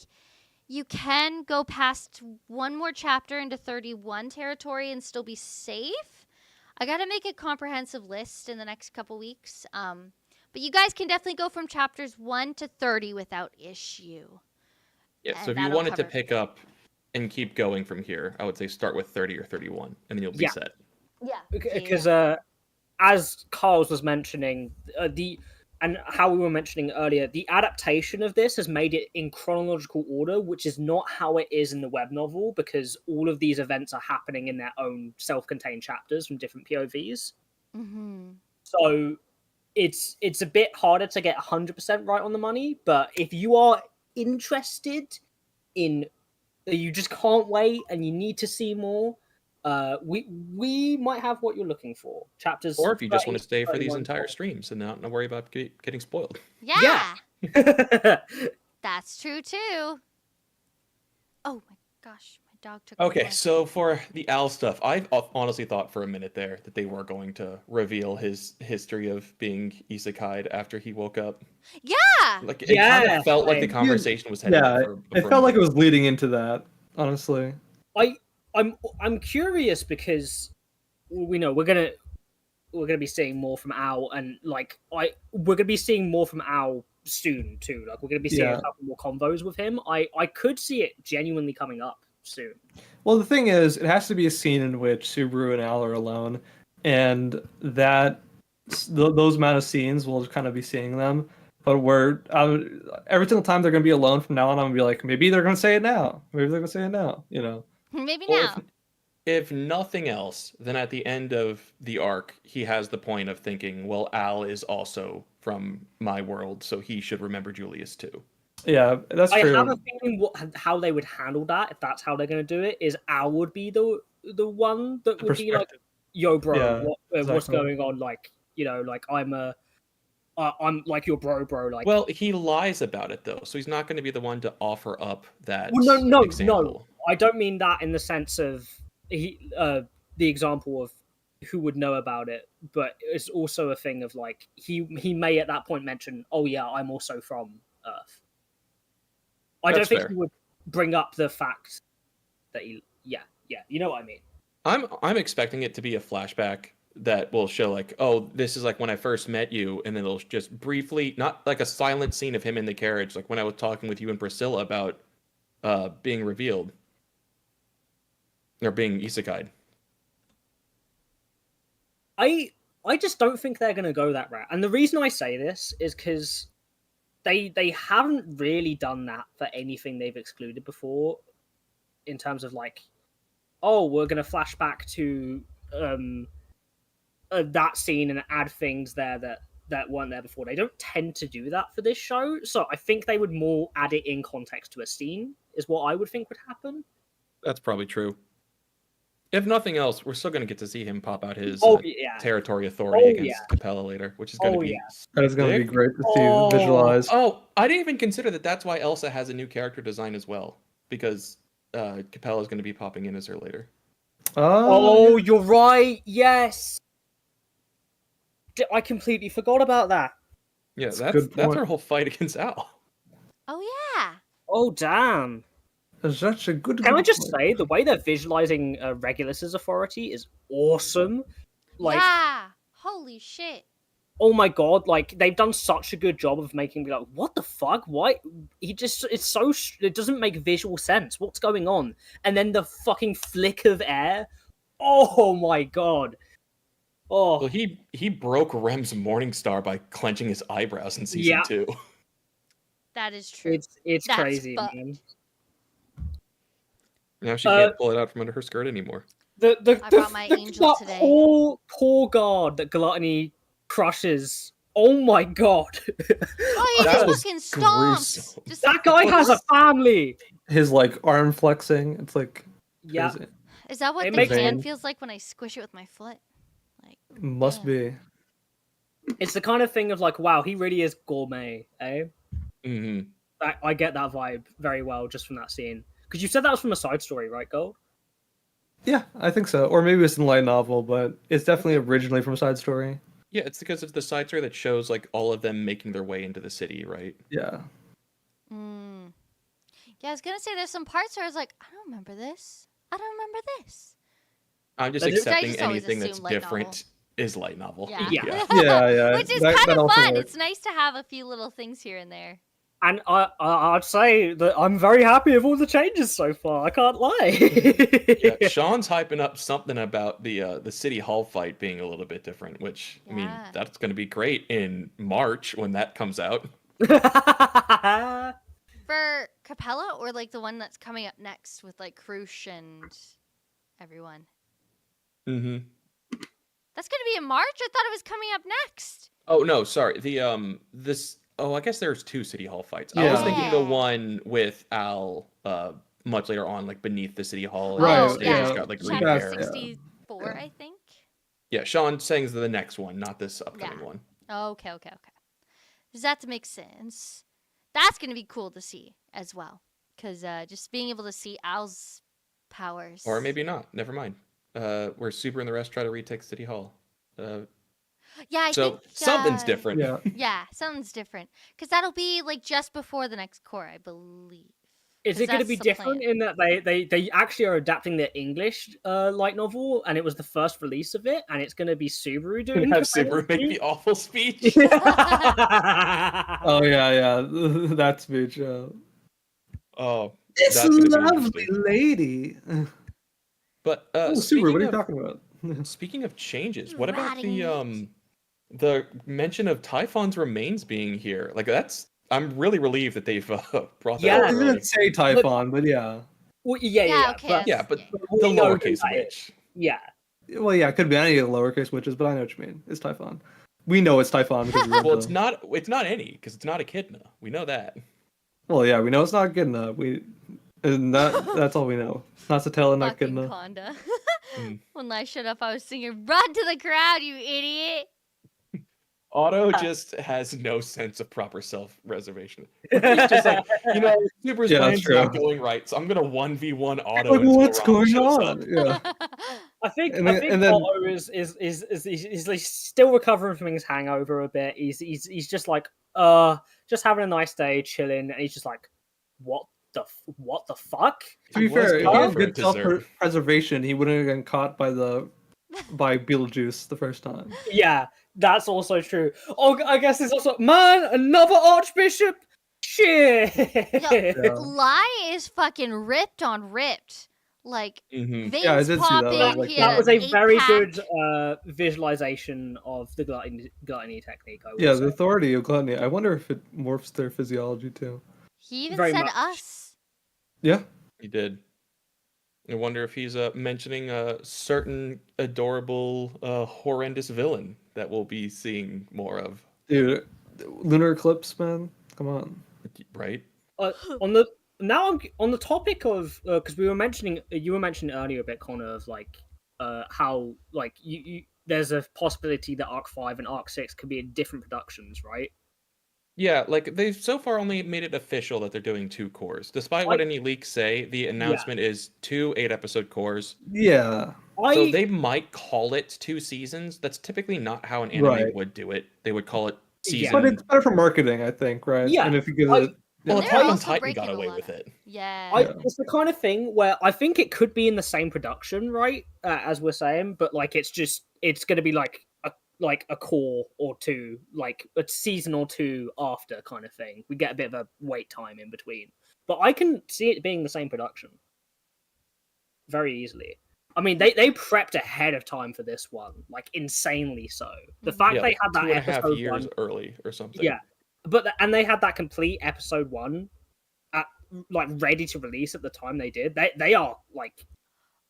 you can go past one more chapter into 31 territory and still be safe. I got to make a comprehensive list in the next couple weeks. But you guys can definitely go from chapters 1 to 30 without issue. Yeah, And so if you that'll wanted to cover- pick up and keep going from here, I would say start with 30 or 31, and then you'll be Yeah. set. Yeah. Because as Carlos was mentioning, and how we were mentioning earlier, the adaptation of this has made it in chronological order, which is not how it is in the web novel, because all of these events are happening in their own self-contained chapters from different POVs. Mm-hmm. So it's a bit harder to get 100% right on the money, but if you are interested in, you just can't wait and you need to see more, we might have what you're looking for. Chapters, Or if you just want 30, to stay for these 31. entire streams and not worry about getting spoiled. Yeah. Yeah. That's true too. Oh my gosh, my dog took Okay, my- so for the Al stuff, I honestly thought for a minute there that they were going to reveal his history of being isekai'd after he woke up. Yeah. Like it kind Yeah, of felt like the same. conversation was heading Yeah, there for it a felt like it moment. was leading into that. Honestly, I'm curious because we know we're gonna be seeing more from Al, and like we're gonna be seeing more from Al soon too. Like we're gonna be seeing Yeah. a couple more convos with him. I could see it genuinely coming up soon. well, the thing is, it has to be a scene in which Subaru and Al are alone, and that those amount of scenes we'll kind of be seeing them. But every single time they're gonna be alone from now on, I'm gonna be like, maybe they're gonna say it now. Maybe they're gonna say it now. You know. Maybe Well, now. if nothing else, then at the end of the arc, he has the point of thinking, well, Al is also from my world, so he should remember Julius too. Yeah, that's I true. have a feeling how they would handle that, if that's how they're gonna do it, is Al would be the one that The would be like, perspective. yo, bro, Yeah, what's exactly. going on? Like, like I'm like your bro, like. Well, he lies about it though, so he's not going to be the one to offer up that Well, no, example. I don't mean that in the sense of the example of who would know about it, but it's also a thing of like he may at that point mention, oh yeah, I'm also from Earth. I don't That's think fair. he would bring up the fact that yeah, you know what I mean. I'm expecting it to be a flashback that will show like, oh, this is like when I first met you, and then it'll just briefly, not like a silent scene of him in the carriage, like when I was talking with you and Priscilla about being revealed or being isekai'd. I just don't think they're gonna go that route, and the reason I say this is because they haven't really done that for anything they've excluded before, in terms of like, oh, we're gonna flash back to that scene and add things there that weren't there before. They don't tend to do that for this show, so I think they would more add it in context to a scene, is what I would think would happen. That's probably true. If nothing else, we're still going to get to see him pop out his Yeah. territory authority Oh, against yeah. Capella later, which is going to Oh, be yeah. That is going to be sick. great to see visualized. Oh, I didn't even consider that. That's why Elsa has a new character design as well, because Capella is going to be popping in as her later. Oh, you're right. Yes. I completely forgot about that. Yeah, That's a that's good that's point. her whole fight against Al. Oh yeah. Oh, damn. That's such a good. Can I good just point. say, the way they're visualizing Regulus's authority is awesome. Like, yeah. Holy shit. oh my god, like, they've done such a good job of making me like, what the fuck? Why? It doesn't make visual sense. What's going on? And then the fucking flick of air. Oh my god. Oh. Well, he broke Rem's Morningstar by clenching his eyebrows in season Yeah. 2. That is true. It's That's crazy, fucked. man. Now she can't pull it out from under her skirt anymore. I brought my angel that today. Poor guard that Gluttony crushes. Oh my god. Oh, he That just was fucking stomps. gruesome. Just That guy has a family. His like arm flexing, it's like Yeah. crazy. Is that what It the makes- hand Vein. feels like when I squish it with my foot? Like, Must damn. be. It's the kind of thing of like, wow, he really is gourmet, eh? Hmm. I get that vibe very well just from that scene. Because you said that was from a side story, right, Gold? Yeah, I think so. Or maybe it's in light novel, but it's definitely originally from a side story. Yeah, it's because of the side story that shows like all of them making their way into the city, right? Yeah. Mm. Yeah, I was gonna say there's some parts where I was like, I don't remember this. I don't remember this. I'm just I just accepting always anything that's assumed light different is light novel. Yeah. Yeah. Yeah. Which is That kind of also fun. works. It's nice to have a few little things here and there. And I'd say that I'm very happy with all the changes so far. I can't lie. Yeah, Sean's hyping up something about the city hall fight being a little bit different, which I mean Yeah. that's going to be great in March when that comes out. For Capella or like the one that's coming up next with like Krush and everyone. Mm-hmm. That's gonna be in March? I thought it was coming up next. Oh no, sorry. The this. Oh, I guess there's two city hall fights. I was thinking the Yeah. one with Al much later on, like beneath the city hall. Right, Oh, and yeah. He's got like green Chapter hair. 64, Yeah. I think. Yeah, Sean saying the next one, not this upcoming Yeah. one. Oh, okay. Does that make sense? That's gonna be cool to see as well, because just being able to see Al's powers. Or maybe not. Never mind. Where Super and the rest try to retake City Hall. Yeah, I So think something's different. Yeah. Yeah, something's different because that'll be like just before the next core, I believe. Is 'Cause it going to that's be the different plan. in that they actually are adapting the English light novel, and it was the first release of it, and it's going to be Subaru doing Have the Subaru make the awful speech. Oh yeah. That speech. Oh, This that's gonna be lovely interesting. lady. But Oh, Subaru, speaking what are you of talking about? speaking of changes, You what about rotting the mention of Typhon's remains being here? Like that's I'm really relieved that they've brought that Yeah. up It early. didn't say Typhon, but yeah. Well, Yeah, yeah. okay. But, Yeah, but Yeah. the we know who lowercase that is. witch. Yeah. Well, yeah, it could be any of the lowercase witches, but I know what you mean. It's Typhon. We know it's Typhon because we read Well, the... it's not any because it's not Echidna. We know that. Well, yeah, we know it's not Echidna. That's all we know. Not Satella, not Fucking Echidna. Conda. Mm. When I shut up, I was singing "Run to the crowd, you idiot!" Otto just has no sense of proper self-reservation. He's just like, Super's Yeah, that's plan's not true. going right, so I'm gonna 1v1 Otto. Like, until what's Ron going shows on? up. Yeah. I think And then- Otto is like still recovering from his hangover a bit. He's just like just having a nice day, chilling, and he's just like, what the fuck? To be He was fair, if he going had for a good dessert. self-preservation, he wouldn't have gotten caught by Beetlejuice the first time. Yeah, that's also true. Oh, I guess it's also another Archbishop. Shit. Yeah. Lie is fucking ripped on ripped. Like Mhm. veins Yeah, I did see that. popping. I like he that. had That was an a very 8-pack. good visualization of the gluttony technique. I would Yeah, say. the authority of gluttony. I wonder if it morphs their physiology too. He even Very said much. us. Yeah. He did. I wonder if he's mentioning a certain adorable, horrendous villain that we'll be seeing more of, Dude, lunar eclipse, man. Come on. right? On the topic of because you were mentioning earlier a bit, Connor, of like how like you there's a possibility that Arc 5 and Arc 6 could be in different productions, right? Yeah, like they've so far only made it official that they're doing 2 cores. Despite what any leaks say, the announcement is 2 8-episode cores. Yeah. So they might call it 2 seasons. That's typically not how an anime Right. would do it. They would call it Yeah. season. But it's better for marketing, I think, right? Yeah, And if you give I- it... Well, They're Attack on also Titan breaking got a away lot with of- it. Yeah. It's the kind of thing where I think it could be in the same production, right? As we're saying, but like it's going to be like a core or 2, like a season or 2 after kind of thing. We get a bit of a wait time in between, but I can see it being the same production very easily. I mean, they prepped ahead of time for this one, like insanely so. The fact Yeah, they like had that 2.5 episode years one, early or something. yeah. and they had that complete episode 1 at like ready to release at the time they did. They are like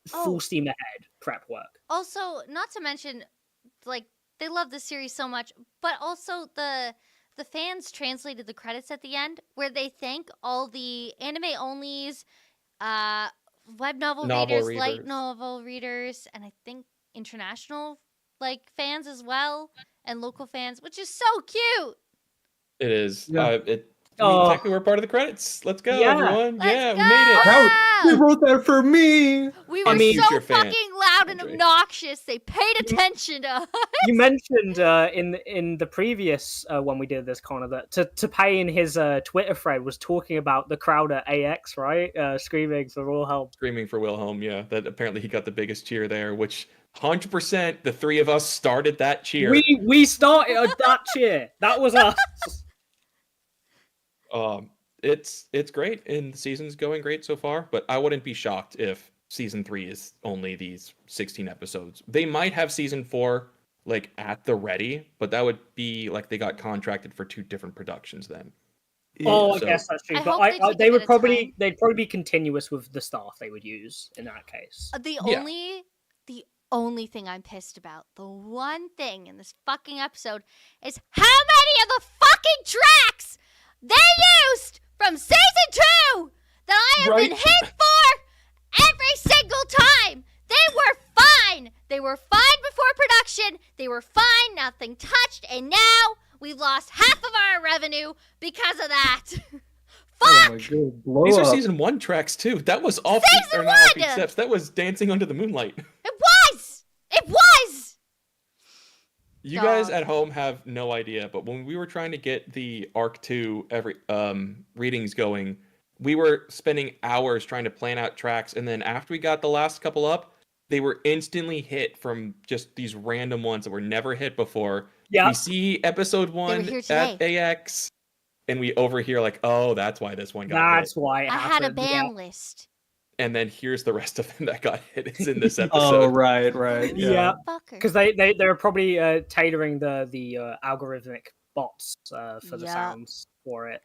full steam ahead prep work. Also, not to mention, like, they love the series so much, but also the fans translated the credits at the end where they thank all the anime onlys, web novel readers, light novel readers, and I think international like fans as well, and local fans, which is so cute. It is. Yeah. Technically, we're part of the credits. Let's go, Yeah. everyone. Let's yeah, go! we made it. They wrote that for me. We were I mean, so future fan, fucking loud and Andre. obnoxious. They paid attention to us. You mentioned in the previous when we did this corner that to pay in his Twitter thread was talking about the crowd at AX, right? Screaming for all help. Screaming for Wilhelm, yeah. That apparently he got the biggest cheer there, which 100% the three of us started that cheer. We started that cheer. That was us. It's great, and the season's going great so far, but I wouldn't be shocked if season 3 is only these 16 episodes. They might have season 4 like at the ready, but that would be like they got contracted for 2 different productions then. I So- guess that's true. I But hope they take they a would bit of probably time. they'd probably be continuous with the staff they would use in that case. The only thing I'm pissed about, the one thing in this fucking episode, is how many of the fucking tracks they used from season 2 that I have been hit for every single time. They were fine. They were fine before production. They were fine. Nothing touched. And now we've lost half of our revenue because of that. Oh my Fuck! god, blow These are up. season 1 tracks too. That was off Season or not off 1! steps. That was Dancing Under the Moonlight. It was! It was! You guys Dog. at home have no idea, but when we were trying to get the Arc 2 readings going, we were spending hours trying to plan out tracks, and then after we got the last couple up, they were instantly hit from just these random ones that were never hit before. Yeah. We see episode 1 here at today. AX, and we overhear like, oh, that's why this one got That's hit. why it I had a happened. ban list. And then here's the rest of them that got hit. It's in this Oh episode. right. Yeah. Fucker. Because they're probably tailoring the algorithmic bots for the Yeah. sounds for it.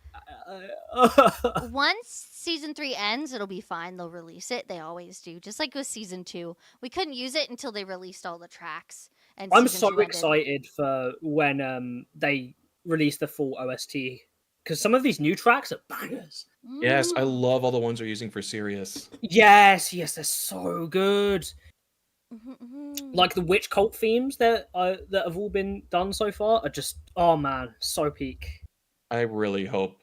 Once season 3 ends, it'll be fine. They'll release it. They always do. Just like with season 2. We couldn't use it until they released all the tracks. And I'm season so 2 ended. excited for when they release the full OST because some of these new tracks are bangers. Yes, I Mm. love all the ones they're using for Sirius. Yes, they're so good. Mhm, mhm. Like the witch cult themes that have all been done so far are just oh man, so peak. I really hope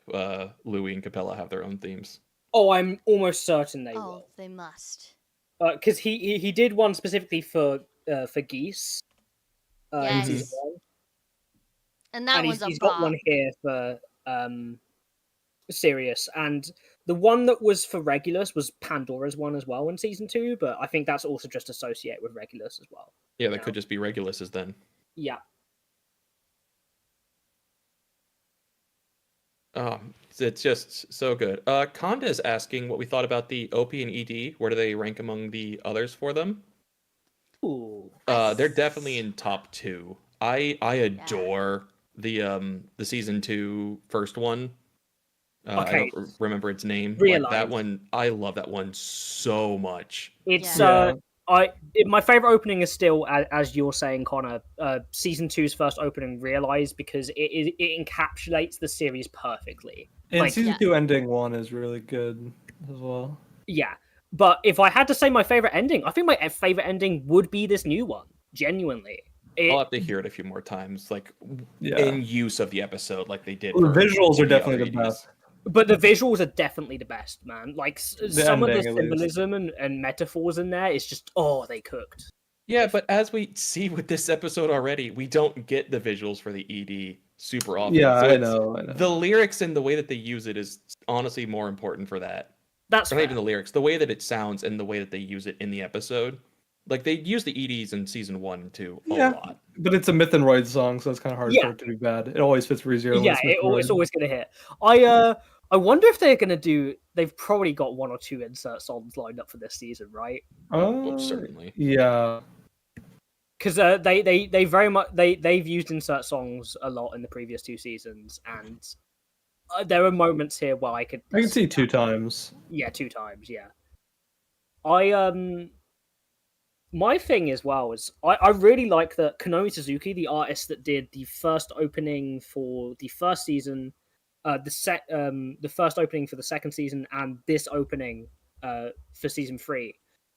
Louis and Capella have their own themes. Oh, I'm almost certain they Oh, will. they must. Because he did one specifically for Geese. In Yes. season 1. And that And one's he's a got bop. one here for Sirius, and the one that was for Regulus was Pandora's one as well in season 2, but I think that's also just associated with Regulus as well. Yeah, that No. could just be Regulus's then. Yeah. It's just so good. Conda's asking what we thought about the OP and ED. Where do they rank among the others for them? Ooh. They're definitely in top 2. I adore the season 2 first one. I Okay. don't remember its name. Like Realize. that one, I love that one so much. It's Yeah. my favorite opening is still, as you're saying, Connor, season 2's first opening, Realize, because it encapsulates the series perfectly. And Like, season yeah. 2 ending 1 is really good as well. Yeah, but if I had to say my favorite ending, I think my favorite ending would be this new one. Genuinely, I'll have to hear it a few more times, like Yeah. in use of the episode, like they did. The for visuals are the definitely other the EDs. best. but the visuals are definitely the best, man. Like some of the ending, at least. symbolism and metaphors in there is just they cooked. Yeah, but as we see with this episode already, we don't get the visuals for the ED super often. Yeah, So I it's- know. The lyrics and the way that they use it is honestly more important for that. That's Or not even fair. the lyrics, the way that it sounds and the way that they use it in the episode. Like they use the EDs in season 1 and 2 a Yeah. lot. But it's a Mythenroid song, so it's kind of hard Yeah. for it to be bad. It always fits for zero. Yeah, it's always gonna hit. I wonder if they're gonna do. They've probably got 1 or 2 insert songs lined up for this season, right? Oh, Most certainly. yeah. because they very much they've used insert songs a lot in the previous 2 seasons, and there are moments here where I can see 2 times. Yeah, 2 times. Yeah, I my thing as well is I really like that Konomi Suzuki, the artist that did the first opening for the first season, the first opening for the second season, and this opening for season 3.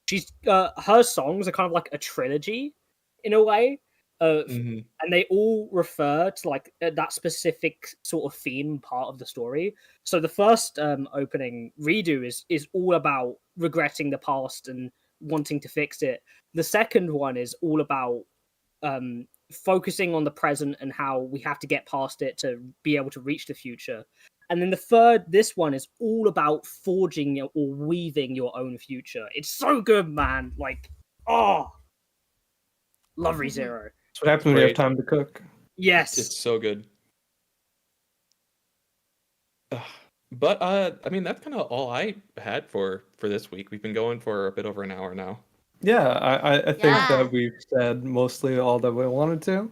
She's her songs are kind of like a trilogy in a way, Mhm. and they all refer to like that specific sort of theme part of the story. So the first opening, Redo, is all about regretting the past and wanting to fix it. The second one is all about focusing on the present and how we have to get past it to be able to reach the future. And then this one is all about forging or weaving your own future. It's so good, man. Like, oh, love ReZero. That's what happens when you have Great. time to cook. Yes. It's so good. But I mean, that's kind of all I had for this week. We've been going for a bit over an hour now. Yeah, I think Yeah. that we've said mostly all that we wanted to.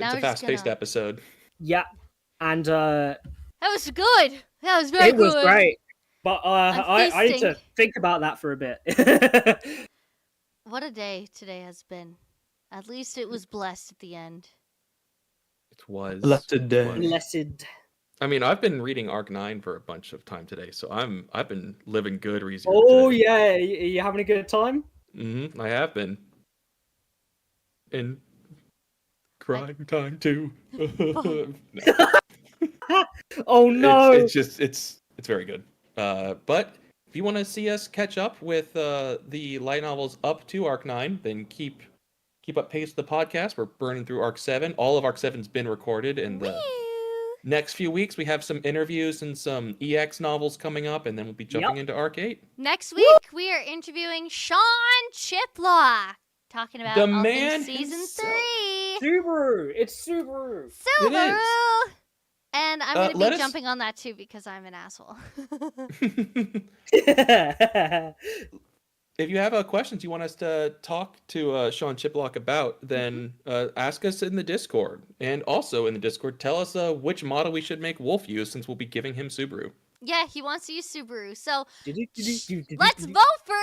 Now It's we're a just fast-paced gonna- episode. Yeah. And That was good. That was very it was good. great. But I'm I need to feasting. think about that for a bit. What a day today has been. At least it was blessed at the end. It was. Blessed day. was. Blessed. I mean, I've been reading Arc 9 for a bunch of time today, so I've been living good ReZero Oh today. yeah, you having a good time? I have been. And crying time too. Oh no! It's very good. But if you want to see us catch up with the light novels up to Arc 9, then keep up pace with the podcast. We're burning through Arc 7. All of Arc 7's been recorded in the next few weeks. We have some interviews and some EX novels coming up, and then we'll be jumping into Arc 8. Next week, we are interviewing Sean Chiplock, talking about The all man things season himself. 3. Subaru! It's Subaru! Subaru! And I'm going to let be us- jumping on that too because I'm an asshole. If you have questions you want us to talk to Sean Chiplock about, then ask us in the Discord. And also in the Discord, tell us which model we should make Wolf use, since we'll be giving him Subaru. Yeah, he wants to use Subaru. So let's vote for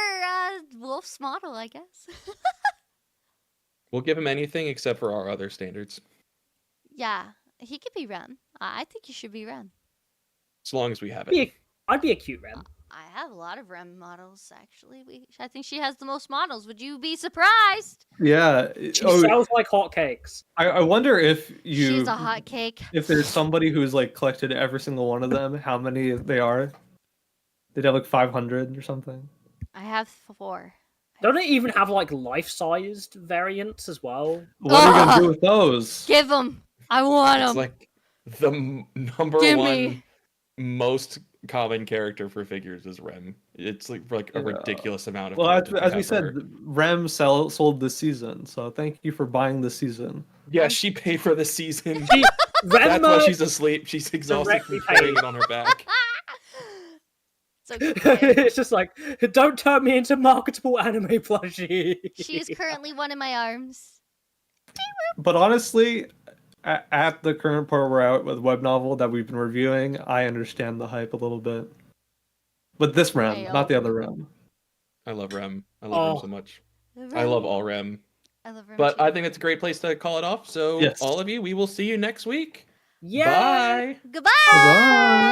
Wolf's model, I guess. We'll give him anything except for our other standards, Yeah, he could be Rem. I think he should be Rem. as long as we have it. I'd be a cute Rem. I have a lot of Rem models, actually. I think she has the most models. Would you be surprised? Yeah. She sells like hotcakes. I wonder if She's a hot cake. if there's somebody who's like collected every single one of them, how many they are. They'd have like 500 or something. I have 4. Don't they even have like life-sized variants as well? What are you Ugh. gonna do with those? Give them. I want It's them. like the number Give one me. most common character for figures is Rem. It's like a Yeah. ridiculous amount of Well, content as they we have for said, her. Rem sold this season, so thank you for buying this season. Yeah, she paid for the season. Rem, That's why she's asleep. She's exhausted from directly carrying it on her back. So cute. it's just like, don't turn me into marketable anime plushie. She is currently one in my arms. But honestly, at the current part we're at with the web novel that we've been reviewing, I understand the hype a little bit. But this Rem, Ayo. not the other Rem. I love Rem. I love Rem so much. I love all Rem. I love Rem But too. I think that's a great place to call it off. So, Yes. all of you, we will see you next week. Yeah. Bye. Goodbye. Bye.